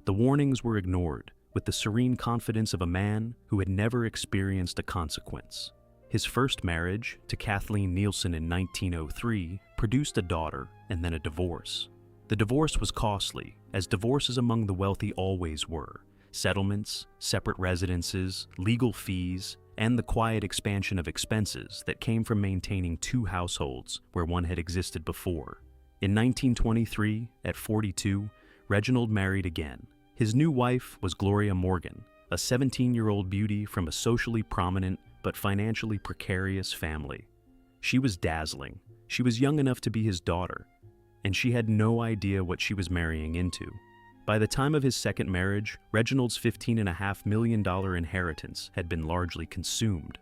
The warnings were ignored, with the serene confidence of a man who had never experienced a consequence. His first marriage, to Kathleen Nielsen in 1903, produced a daughter and then a divorce. The divorce was costly, as divorces among the wealthy always were. Settlements, separate residences, legal fees, and the quiet expansion of expenses that came from maintaining 2 households where one had existed before. In 1923, at 42, Reginald married again. His new wife was Gloria Morgan, a 17-year-old beauty from a socially prominent but financially precarious family. She was dazzling. She was young enough to be his daughter, and she had no idea what she was marrying into. By the time of his second marriage, Reginald's $15.5 million inheritance had been largely consumed.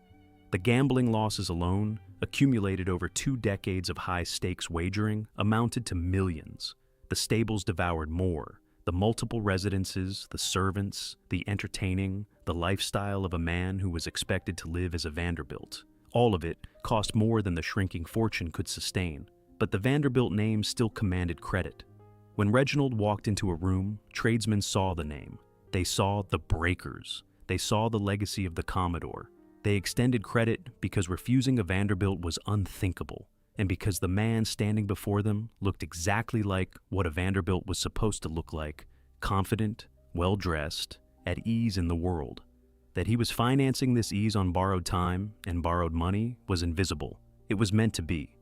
The gambling losses alone, accumulated over 2 decades of high-stakes wagering, amounted to millions. The stables devoured more. The multiple residences, the servants, the entertaining, the lifestyle of a man who was expected to live as a Vanderbilt. All of it cost more than the shrinking fortune could sustain, but the Vanderbilt name still commanded credit. When Reginald walked into a room, tradesmen saw the name. They saw the breakers. They saw the legacy of the Commodore. They extended credit because refusing a Vanderbilt was unthinkable, and because the man standing before them looked exactly like what a Vanderbilt was supposed to look like: confident, well-dressed, at ease in the world. That he was financing this ease on borrowed time and borrowed money was invisible. It was meant to be.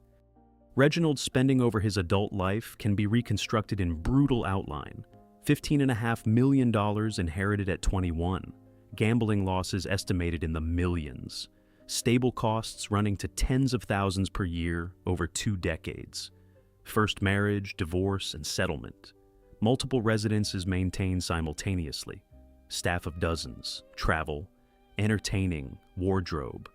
Reginald's spending over his adult life can be reconstructed in brutal outline. $15.5 million inherited at 21, gambling losses estimated in the millions, stable costs running to tens of thousands per year over 2 decades, first marriage, divorce, and settlement, multiple residences maintained simultaneously, staff of dozens, travel, entertaining, wardrobe,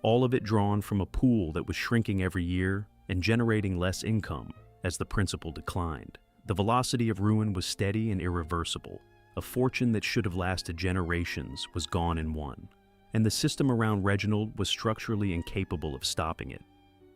all of it drawn from a pool that was shrinking every year and generating less income as the principal declined. The velocity of ruin was steady and irreversible. A fortune that should have lasted generations was gone in one, and the system around Reginald was structurally incapable of stopping it.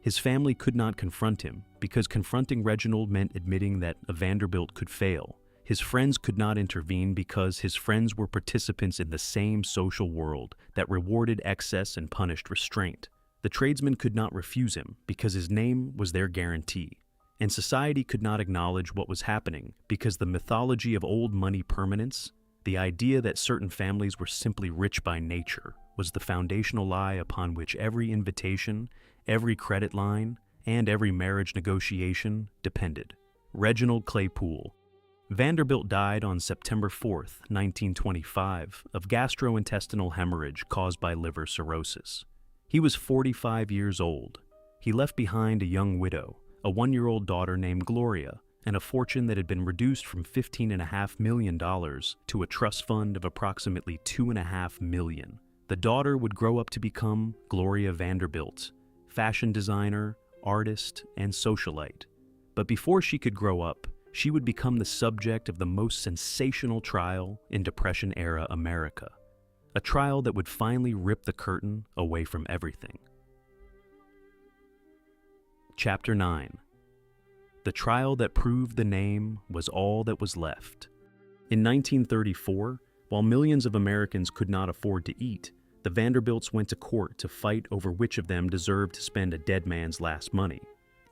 His family could not confront him because confronting Reginald meant admitting that a Vanderbilt could fail. His friends could not intervene because his friends were participants in the same social world that rewarded excess and punished restraint. The tradesmen could not refuse him because his name was their guarantee. And society could not acknowledge what was happening because the mythology of old money permanence, the idea that certain families were simply rich by nature, was the foundational lie upon which every invitation, every credit line, and every marriage negotiation depended. Reginald Claypool. Vanderbilt died on September 4, 1925, of gastrointestinal hemorrhage caused by liver cirrhosis. He was 45 years old. He left behind a young widow, a 1-year-old daughter named Gloria, and a fortune that had been reduced from $15.5 million to a trust fund of approximately $2.5 million. The daughter would grow up to become Gloria Vanderbilt, fashion designer, artist, and socialite. But before she could grow up, she would become the subject of the most sensational trial in Depression-era America, a trial that would finally rip the curtain away from everything. Chapter 9. The trial that proved the name was all that was left. In 1934, while millions of Americans could not afford to eat, the Vanderbilts went to court to fight over which of them deserved to spend a dead man's last money.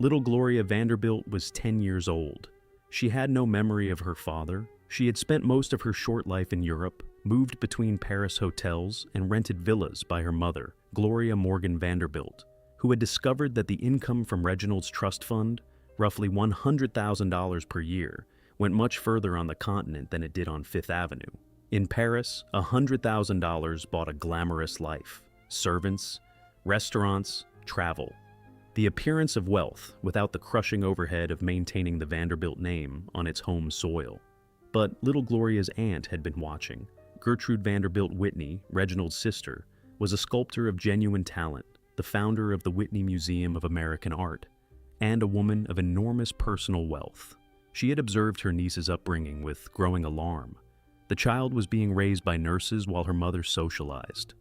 Little Gloria Vanderbilt was 10 years old. She had no memory of her father. She had spent most of her short life in Europe, moved between Paris hotels, and rented villas by her mother, Gloria Morgan Vanderbilt, who had discovered that the income from Reginald's trust fund, roughly $100,000 per year, went much further on the continent than it did on Fifth Avenue. In Paris, $100,000 bought a glamorous life: servants, restaurants, travel. The appearance of wealth without the crushing overhead of maintaining the Vanderbilt name on its home soil. But little Gloria's aunt had been watching. Gertrude Vanderbilt Whitney, Reginald's sister, was a sculptor of genuine talent, the founder of the Whitney Museum of American Art, and a woman of enormous personal wealth. She had observed her niece's upbringing with growing alarm. The child was being raised by nurses while her mother socialized.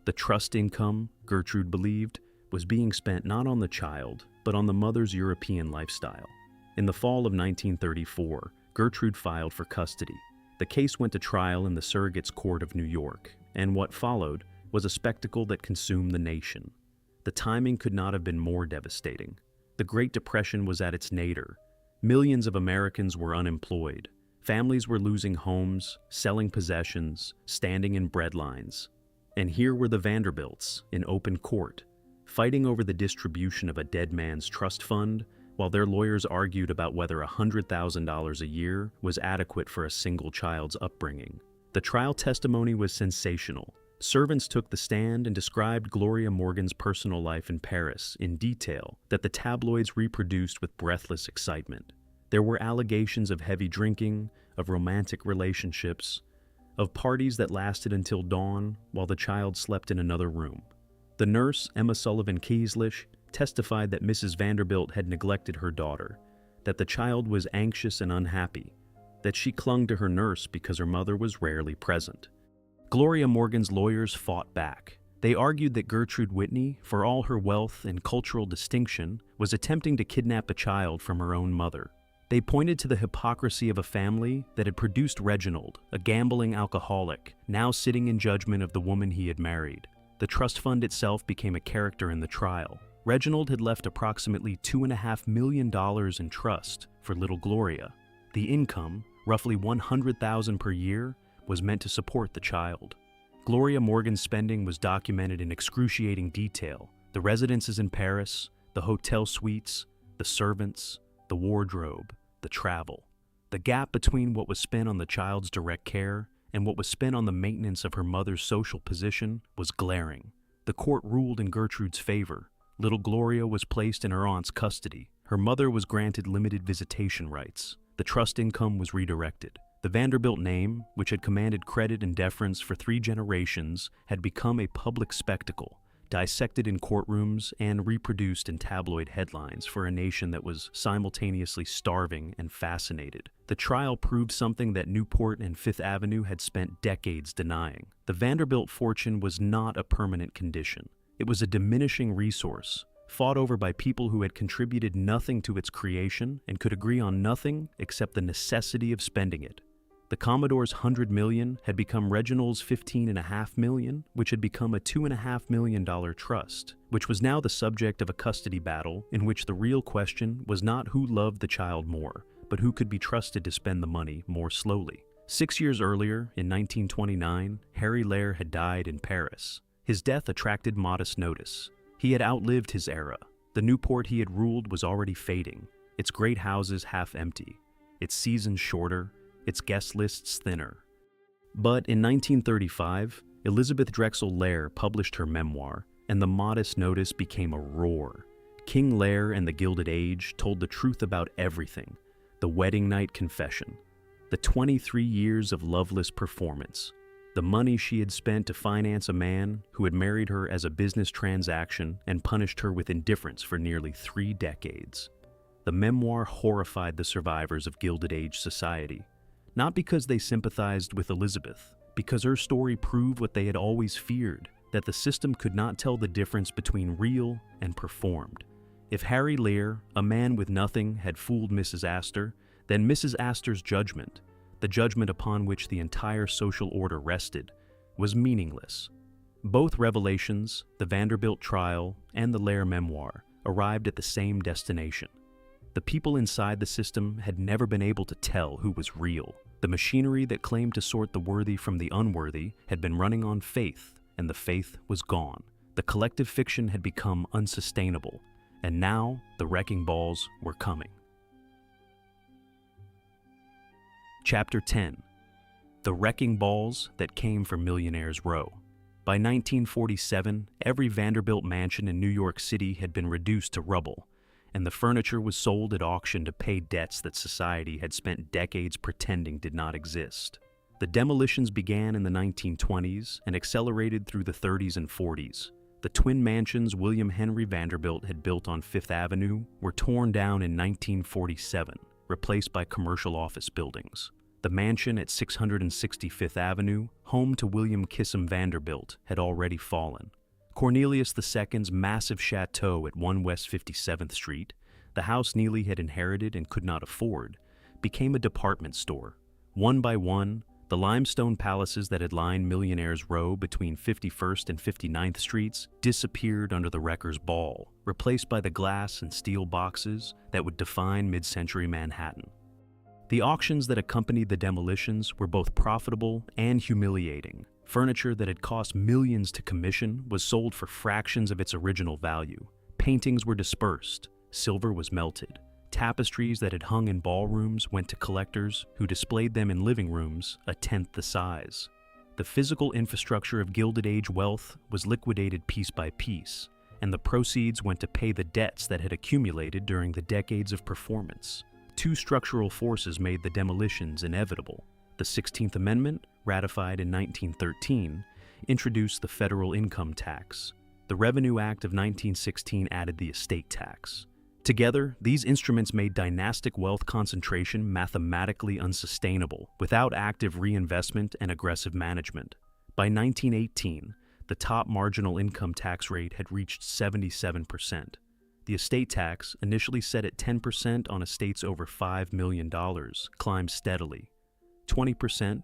The trust income, Gertrude believed, was being spent not on the child, but on the mother's European lifestyle. In the fall of 1934, Gertrude filed for custody. The case went to trial in the Surrogates Court of New York, and what followed was a spectacle that consumed the nation. The timing could not have been more devastating. The Great Depression was at its nadir. Millions of Americans were unemployed. Families were losing homes, selling possessions, standing in breadlines. And here were the Vanderbilts, in open court, fighting over the distribution of a dead man's trust fund, while their lawyers argued about whether $100,000 a year was adequate for a single child's upbringing. The trial testimony was sensational. Servants took the stand and described Gloria Morgan's personal life in Paris in detail that the tabloids reproduced with breathless excitement. There were allegations of heavy drinking, of romantic relationships, of parties that lasted until dawn while the child slept in another room. The nurse, Emma Sullivan Kieslish, testified that Mrs. Vanderbilt had neglected her daughter, that the child was anxious and unhappy, that she clung to her nurse because her mother was rarely present. Gloria Morgan's lawyers fought back. They argued that Gertrude Whitney, for all her wealth and cultural distinction, was attempting to kidnap a child from her own mother. They pointed to the hypocrisy of a family that had produced Reginald, a gambling alcoholic, now sitting in judgment of the woman he had married. The trust fund itself became a character in the trial. Reginald had left approximately $2.5 million in trust for little Gloria. The income, roughly $100,000 per year, was meant to support the child. Gloria Morgan's spending was documented in excruciating detail: the residences in Paris, the hotel suites, the servants, the wardrobe, the travel. The gap between what was spent on the child's direct care and what was spent on the maintenance of her mother's social position was glaring. The court ruled in Gertrude's favor. Little Gloria was placed in her aunt's custody. Her mother was granted limited visitation rights. The trust income was redirected. The Vanderbilt name, which had commanded credit and deference for 3 generations, had become a public spectacle, dissected in courtrooms and reproduced in tabloid headlines for a nation that was simultaneously starving and fascinated. The trial proved something that Newport and Fifth Avenue had spent decades denying. The Vanderbilt fortune was not a permanent condition. It was a diminishing resource, fought over by people who had contributed nothing to its creation and could agree on nothing except the necessity of spending it. The Commodore's $100 million had become Reginald's $15.5 million, which had become a $2.5 million trust, which was now the subject of a custody battle in which the real question was not who loved the child more, but who could be trusted to spend the money more slowly. 6 years earlier, in 1929, Harry Lehr had died in Paris. His death attracted modest notice. He had outlived his era. The Newport he had ruled was already fading, its great houses half empty, its seasons shorter, its guest lists thinner. But in 1935, Elizabeth Drexel Lehr published her memoir, and the modest notice became a roar. King Lehr and the Gilded Age told the truth about everything: the wedding night confession, the 23 years of loveless performance, the money she had spent to finance a man who had married her as a business transaction and punished her with indifference for nearly 3 decades. The memoir horrified the survivors of Gilded Age society. Not because they sympathized with Elizabeth, because her story proved what they had always feared, that the system could not tell the difference between real and performed. If Harry Lehr, a man with nothing, had fooled Mrs. Astor, then Mrs. Astor's judgment, the judgment upon which the entire social order rested, was meaningless. Both revelations, the Vanderbilt trial and the Lehr memoir, arrived at the same destination. The people inside the system had never been able to tell who was real. The machinery that claimed to sort the worthy from the unworthy had been running on faith, and the faith was gone. The collective fiction had become unsustainable, and now the wrecking balls were coming. Chapter 10: The Wrecking Balls That Came from Millionaires Row. By 1947, every Vanderbilt mansion in New York City had been reduced to rubble, and the furniture was sold at auction to pay debts that society had spent decades pretending did not exist. The demolitions began in the 1920s and accelerated through the 30s and 40s. The twin mansions William Henry Vanderbilt had built on Fifth Avenue were torn down in 1947, replaced by commercial office buildings. The mansion at 660 Fifth Avenue, home to William Kissam Vanderbilt, had already fallen. Cornelius II's massive chateau at 1 West 57th Street, the house Neely had inherited and could not afford, became a department store. One by one, the limestone palaces that had lined Millionaires Row between 51st and 59th Streets disappeared under the wrecker's ball, replaced by the glass and steel boxes that would define mid-century Manhattan. The auctions that accompanied the demolitions were both profitable and humiliating. Furniture that had cost millions to commission was sold for fractions of its original value. Paintings were dispersed, silver was melted. Tapestries that had hung in ballrooms went to collectors who displayed them in living rooms a tenth the size. The physical infrastructure of Gilded Age wealth was liquidated piece by piece, and the proceeds went to pay the debts that had accumulated during the decades of performance. 2 structural forces made the demolitions inevitable. The 16th Amendment, ratified in 1913, introduced the federal income tax. The Revenue Act of 1916 added the estate tax. Together, these instruments made dynastic wealth concentration mathematically unsustainable without active reinvestment and aggressive management. By 1918, the top marginal income tax rate had reached 77%. The estate tax, initially set at 10% on estates over $5 million, climbed steadily. 20%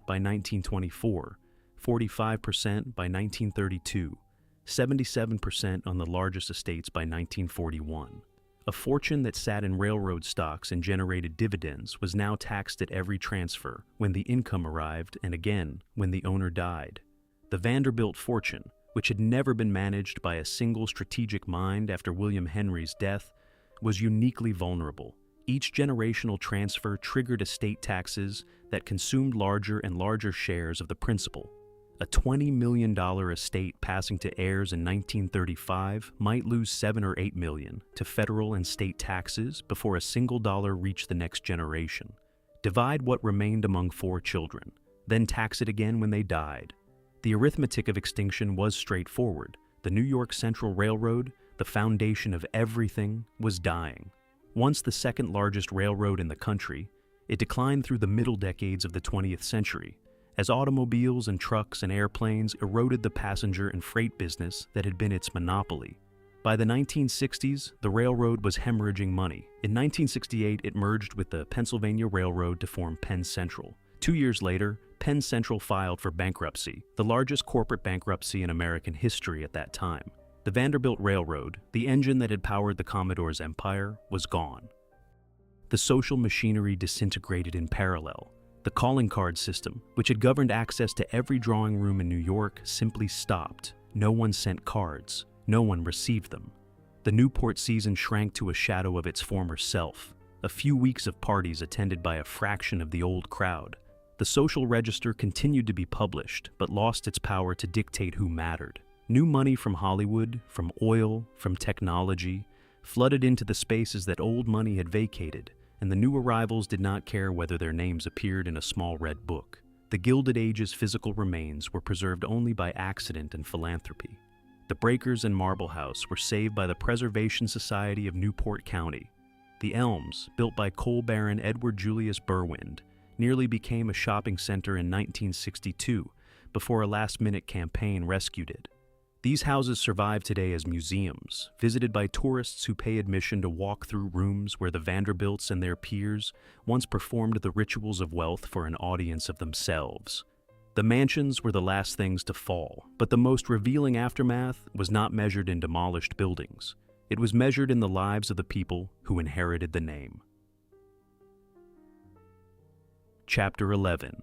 by 1924, 45% by 1932, 77% on the largest estates by 1941. A fortune that sat in railroad stocks and generated dividends was now taxed at every transfer, when the income arrived, and again when the owner died. The Vanderbilt fortune, which had never been managed by a single strategic mind after William Henry's death, was uniquely vulnerable. Each generational transfer triggered estate taxes that consumed larger and larger shares of the principal. A $20 million estate passing to heirs in 1935 might lose $7 or $8 million to federal and state taxes before a single dollar reached the next generation. Divide what remained among 4 children, then tax it again when they died. The arithmetic of extinction was straightforward. The New York Central Railroad, the foundation of everything, was dying. Once the second largest railroad in the country, it declined through the middle decades of the 20th century, as automobiles and trucks and airplanes eroded the passenger and freight business that had been its monopoly. By the 1960s, the railroad was hemorrhaging money. In 1968, it merged with the Pennsylvania Railroad to form Penn Central. 2 years later, Penn Central filed for bankruptcy, the largest corporate bankruptcy in American history at that time. The Vanderbilt Railroad, the engine that had powered the Commodore's empire, was gone. The social machinery disintegrated in parallel. The calling card system, which had governed access to every drawing room in New York, simply stopped. No one sent cards. No one received them. The Newport season shrank to a shadow of its former self. A few weeks of parties attended by a fraction of the old crowd. The social register continued to be published, but lost its power to dictate who mattered. New money from Hollywood, from oil, from technology, flooded into the spaces that old money had vacated, and the new arrivals did not care whether their names appeared in a small red book. The Gilded Age's physical remains were preserved only by accident and philanthropy. The breakers in Marble House were saved by the Preservation Society of Newport County. The Elms, built by coal baron Edward Julius Berwind, nearly became a shopping center in 1962 before a last-minute campaign rescued it. These houses survive today as museums, visited by tourists who pay admission to walk through rooms where the Vanderbilts and their peers once performed the rituals of wealth for an audience of themselves. The mansions were the last things to fall, but the most revealing aftermath was not measured in demolished buildings. It was measured in the lives of the people who inherited the name. Chapter 11.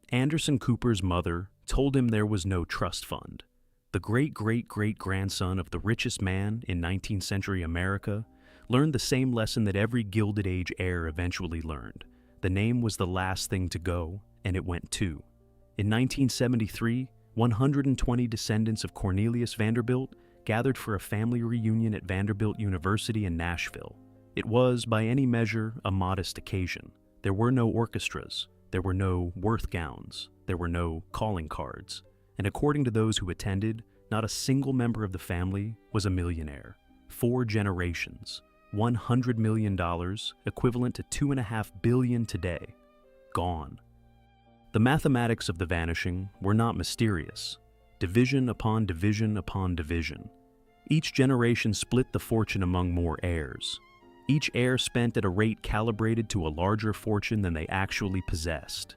Anderson Cooper's mother told him there was no trust fund. The great-great-great-grandson of the richest man in 19th century America learned the same lesson that every Gilded Age heir eventually learned. The name was the last thing to go, and it went too. In 1973, 120 descendants of Cornelius Vanderbilt gathered for a family reunion at Vanderbilt University in Nashville. It was, by any measure, a modest occasion. There were no orchestras, there were no Worth gowns, there were no calling cards. And according to those who attended, not a single member of the family was a millionaire. 4 generations, $100 million, equivalent to $2.5 billion today, gone. The mathematics of the vanishing were not mysterious. Division upon division upon division. Each generation split the fortune among more heirs. Each heir spent at a rate calibrated to a larger fortune than they actually possessed.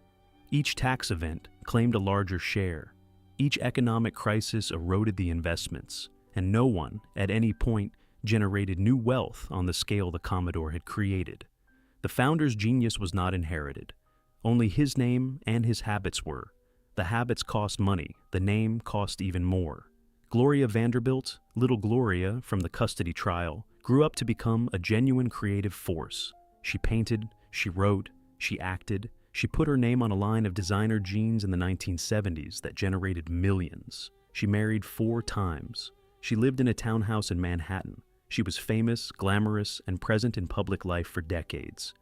Each tax event claimed a larger share. Each economic crisis eroded the investments, and no one, at any point, generated new wealth on the scale the Commodore had created. The founder's genius was not inherited. Only his name and his habits were. The habits cost money, the name cost even more. Gloria Vanderbilt, little Gloria from the custody trial, grew up to become a genuine creative force. She painted, she wrote, she acted. She put her name on a line of designer jeans in the 1970s that generated millions. She married 4 times. She lived in a townhouse in Manhattan. She was famous, glamorous, and present in public life for decades.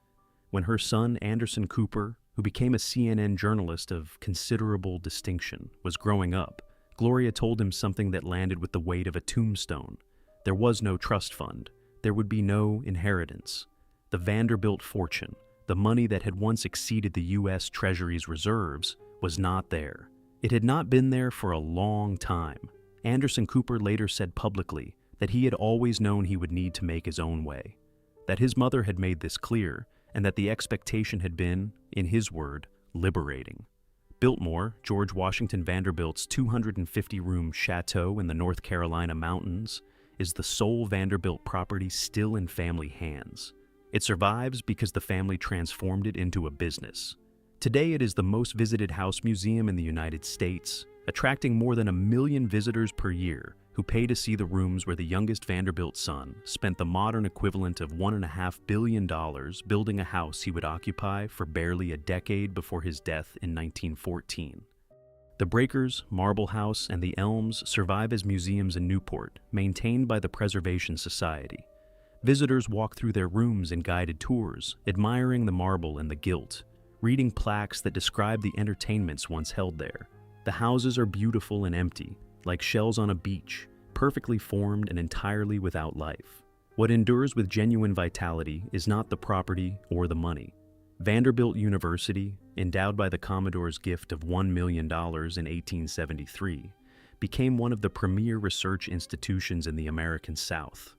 When her son, Anderson Cooper, who became a CNN journalist of considerable distinction, was growing up, Gloria told him something that landed with the weight of a tombstone. There was no trust fund. There would be no inheritance. The Vanderbilt fortune, the money that had once exceeded the U.S. Treasury's reserves, was not there. It had not been there for a long time. Anderson Cooper later said publicly that he had always known he would need to make his own way, that his mother had made this clear, and that the expectation had been, in his word, liberating. Biltmore, George Washington Vanderbilt's 250-room chateau in the North Carolina mountains, is the sole Vanderbilt property still in family hands. It survives because the family transformed it into a business. Today it is the most visited house museum in the United States, attracting more than 1 million visitors per year who pay to see the rooms where the youngest Vanderbilt son spent the modern equivalent of $1.5 billion building a house he would occupy for barely a decade before his death in 1914. The Breakers, Marble House, and the Elms survive as museums in Newport, maintained by the Preservation Society. Visitors walk through their rooms in guided tours, admiring the marble and the gilt, reading plaques that describe the entertainments once held there. The houses are beautiful and empty, like shells on a beach, perfectly formed and entirely without life. What endures with genuine vitality is not the property or the money. Vanderbilt University, endowed by the Commodore's gift of $1 million in 1873, became one of the premier research institutions in the American South.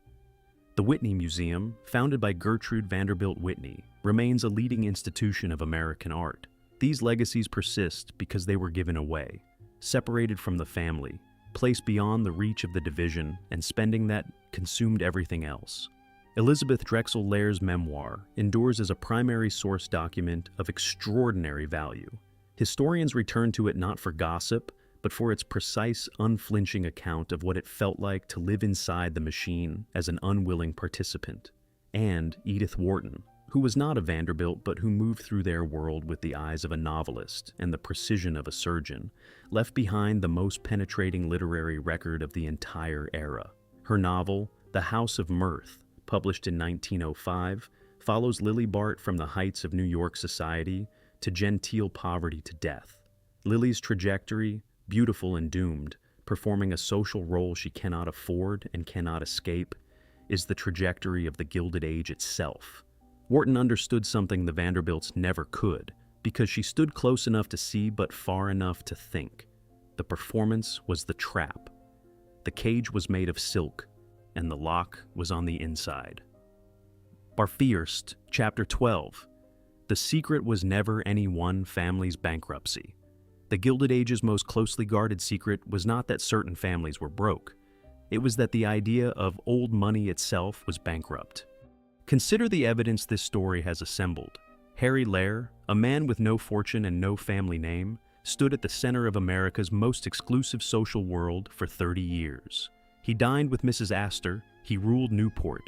The Whitney Museum, founded by Gertrude Vanderbilt Whitney, remains a leading institution of American art. These legacies persist because they were given away, separated from the family, placed beyond the reach of the division, and spending that consumed everything else. Elizabeth Drexel Laird's memoir endures as a primary source document of extraordinary value. Historians return to it not for gossip, but for its precise, unflinching account of what it felt like to live inside the machine as an unwilling participant. And Edith Wharton, who was not a Vanderbilt but who moved through their world with the eyes of a novelist and the precision of a surgeon, left behind the most penetrating literary record of the entire era. Her novel, The House of Mirth, published in 1905, follows Lily Bart from the heights of New York society to genteel poverty to death. Lily's trajectory, beautiful and doomed, performing a social role she cannot afford and cannot escape, is the trajectory of the Gilded Age itself. Wharton understood something the Vanderbilts never could, because she stood close enough to see but far enough to think. The performance was the trap. The cage was made of silk, and the lock was on the inside. Barfirst, Chapter 12. The secret was never any one family's bankruptcy. The Gilded Age's most closely guarded secret was not that certain families were broke. It was that the idea of old money itself was bankrupt. Consider the evidence this story has assembled. Harry Lair, a man with no fortune and no family name, stood at the center of America's most exclusive social world for 30 years. He dined with Mrs. Astor, he ruled Newport.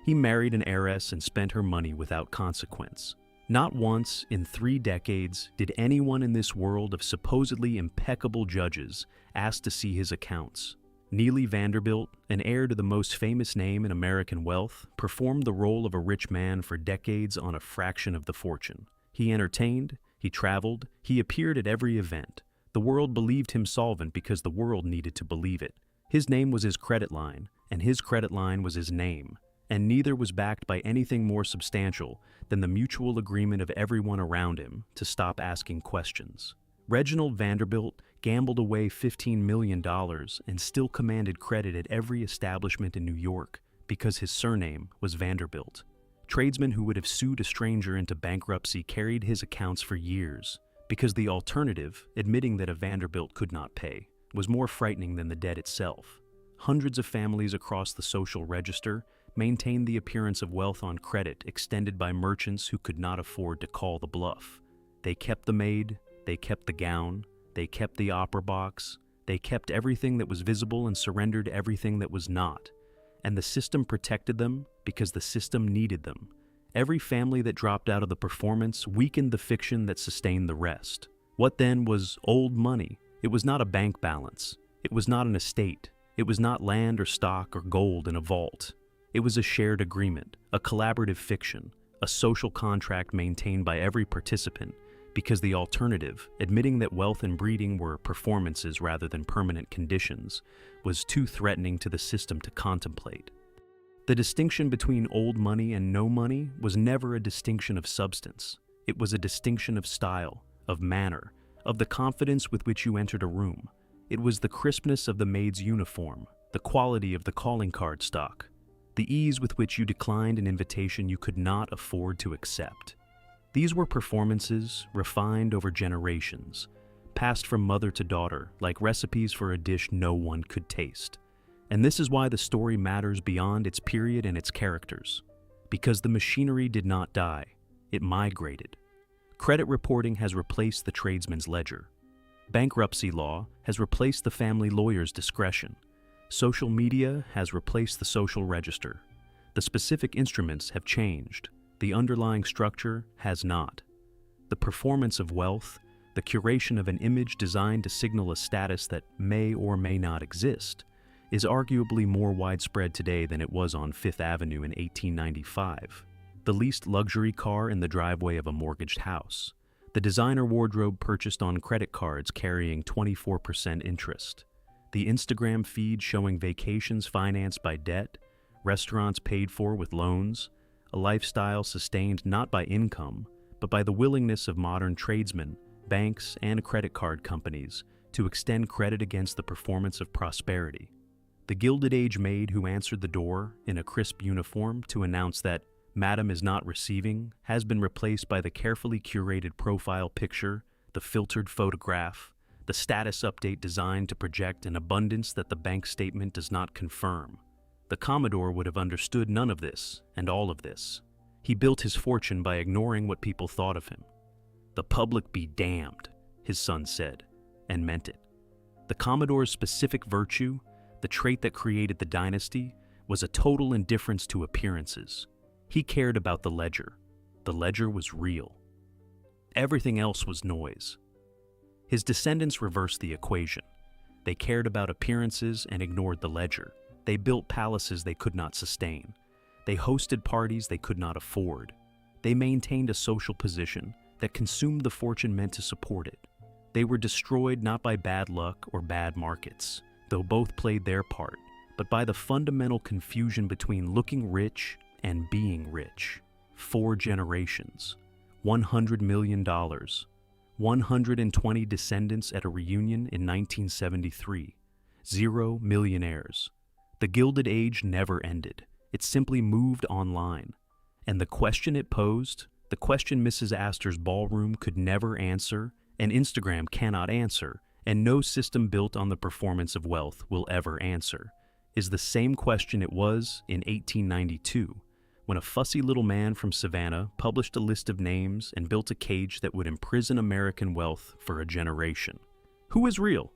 He married an heiress and spent her money without consequence. Not once in 3 decades did anyone in this world of supposedly impeccable judges ask to see his accounts. Neely Vanderbilt, an heir to the most famous name in American wealth, performed the role of a rich man for decades on a fraction of the fortune. He entertained, he traveled, he appeared at every event. The world believed him solvent because the world needed to believe it. His name was his credit line, and his credit line was his name, and neither was backed by anything more substantial than the mutual agreement of everyone around him to stop asking questions. Reginald Vanderbilt gambled away $15 million and still commanded credit at every establishment in New York because his surname was Vanderbilt. Tradesmen who would have sued a stranger into bankruptcy carried his accounts for years because the alternative, admitting that a Vanderbilt could not pay, was more frightening than the debt itself. Hundreds of families across the social register maintained the appearance of wealth on credit extended by merchants who could not afford to call the bluff. They kept the maid, they kept the gown, they kept the opera box, they kept everything that was visible and surrendered everything that was not. And the system protected them because the system needed them. Every family that dropped out of the performance weakened the fiction that sustained the rest. What then was old money? It was not a bank balance. It was not an estate. It was not land or stock or gold in a vault. It was a shared agreement, a collaborative fiction, a social contract maintained by every participant, because the alternative, admitting that wealth and breeding were performances rather than permanent conditions, was too threatening to the system to contemplate. The distinction between old money and no money was never a distinction of substance. It was a distinction of style, of manner, of the confidence with which you entered a room. It was the crispness of the maid's uniform, the quality of the calling card stock, the ease with which you declined an invitation you could not afford to accept. These were performances refined over generations, passed from mother to daughter like recipes for a dish no one could taste. And this is why the story matters beyond its period and its characters. Because the machinery did not die, it migrated. Credit reporting has replaced the tradesman's ledger. Bankruptcy law has replaced the family lawyer's discretion. Social media has replaced the social register. The specific instruments have changed. The underlying structure has not. The performance of wealth, the curation of an image designed to signal a status that may or may not exist, is arguably more widespread today than it was on Fifth Avenue in 1895. The leased luxury car in the driveway of a mortgaged house. The designer wardrobe purchased on credit cards carrying 24% interest. The Instagram feed showing vacations financed by debt, restaurants paid for with loans, a lifestyle sustained not by income, but by the willingness of modern tradesmen, banks, and credit card companies to extend credit against the performance of prosperity. The Gilded Age maid who answered the door in a crisp uniform to announce that Madam is not receiving has been replaced by the carefully curated profile picture, the filtered photograph, the status update designed to project an abundance that the bank statement does not confirm. The Commodore would have understood none of this and all of this. He built his fortune by ignoring what people thought of him. "The public be damned," his son said, and meant it. The Commodore's specific virtue, the trait that created the dynasty, was a total indifference to appearances. He cared about the ledger. The ledger was real. Everything else was noise. His descendants reversed the equation. They cared about appearances and ignored the ledger. They built palaces they could not sustain. They hosted parties they could not afford. They maintained a social position that consumed the fortune meant to support it. They were destroyed not by bad luck or bad markets, though both played their part, but by the fundamental confusion between looking rich and being rich. 4 generations, $100 million, 120 descendants at a reunion in 1973, 0 millionaires. The Gilded Age never ended. It simply moved online. And the question it posed, the question Mrs. Astor's ballroom could never answer, and Instagram cannot answer, and no system built on the performance of wealth will ever answer, is the same question it was in 1892, when a fussy little man from Savannah published a list of names and built a cage that would imprison American wealth for a generation. Who is real?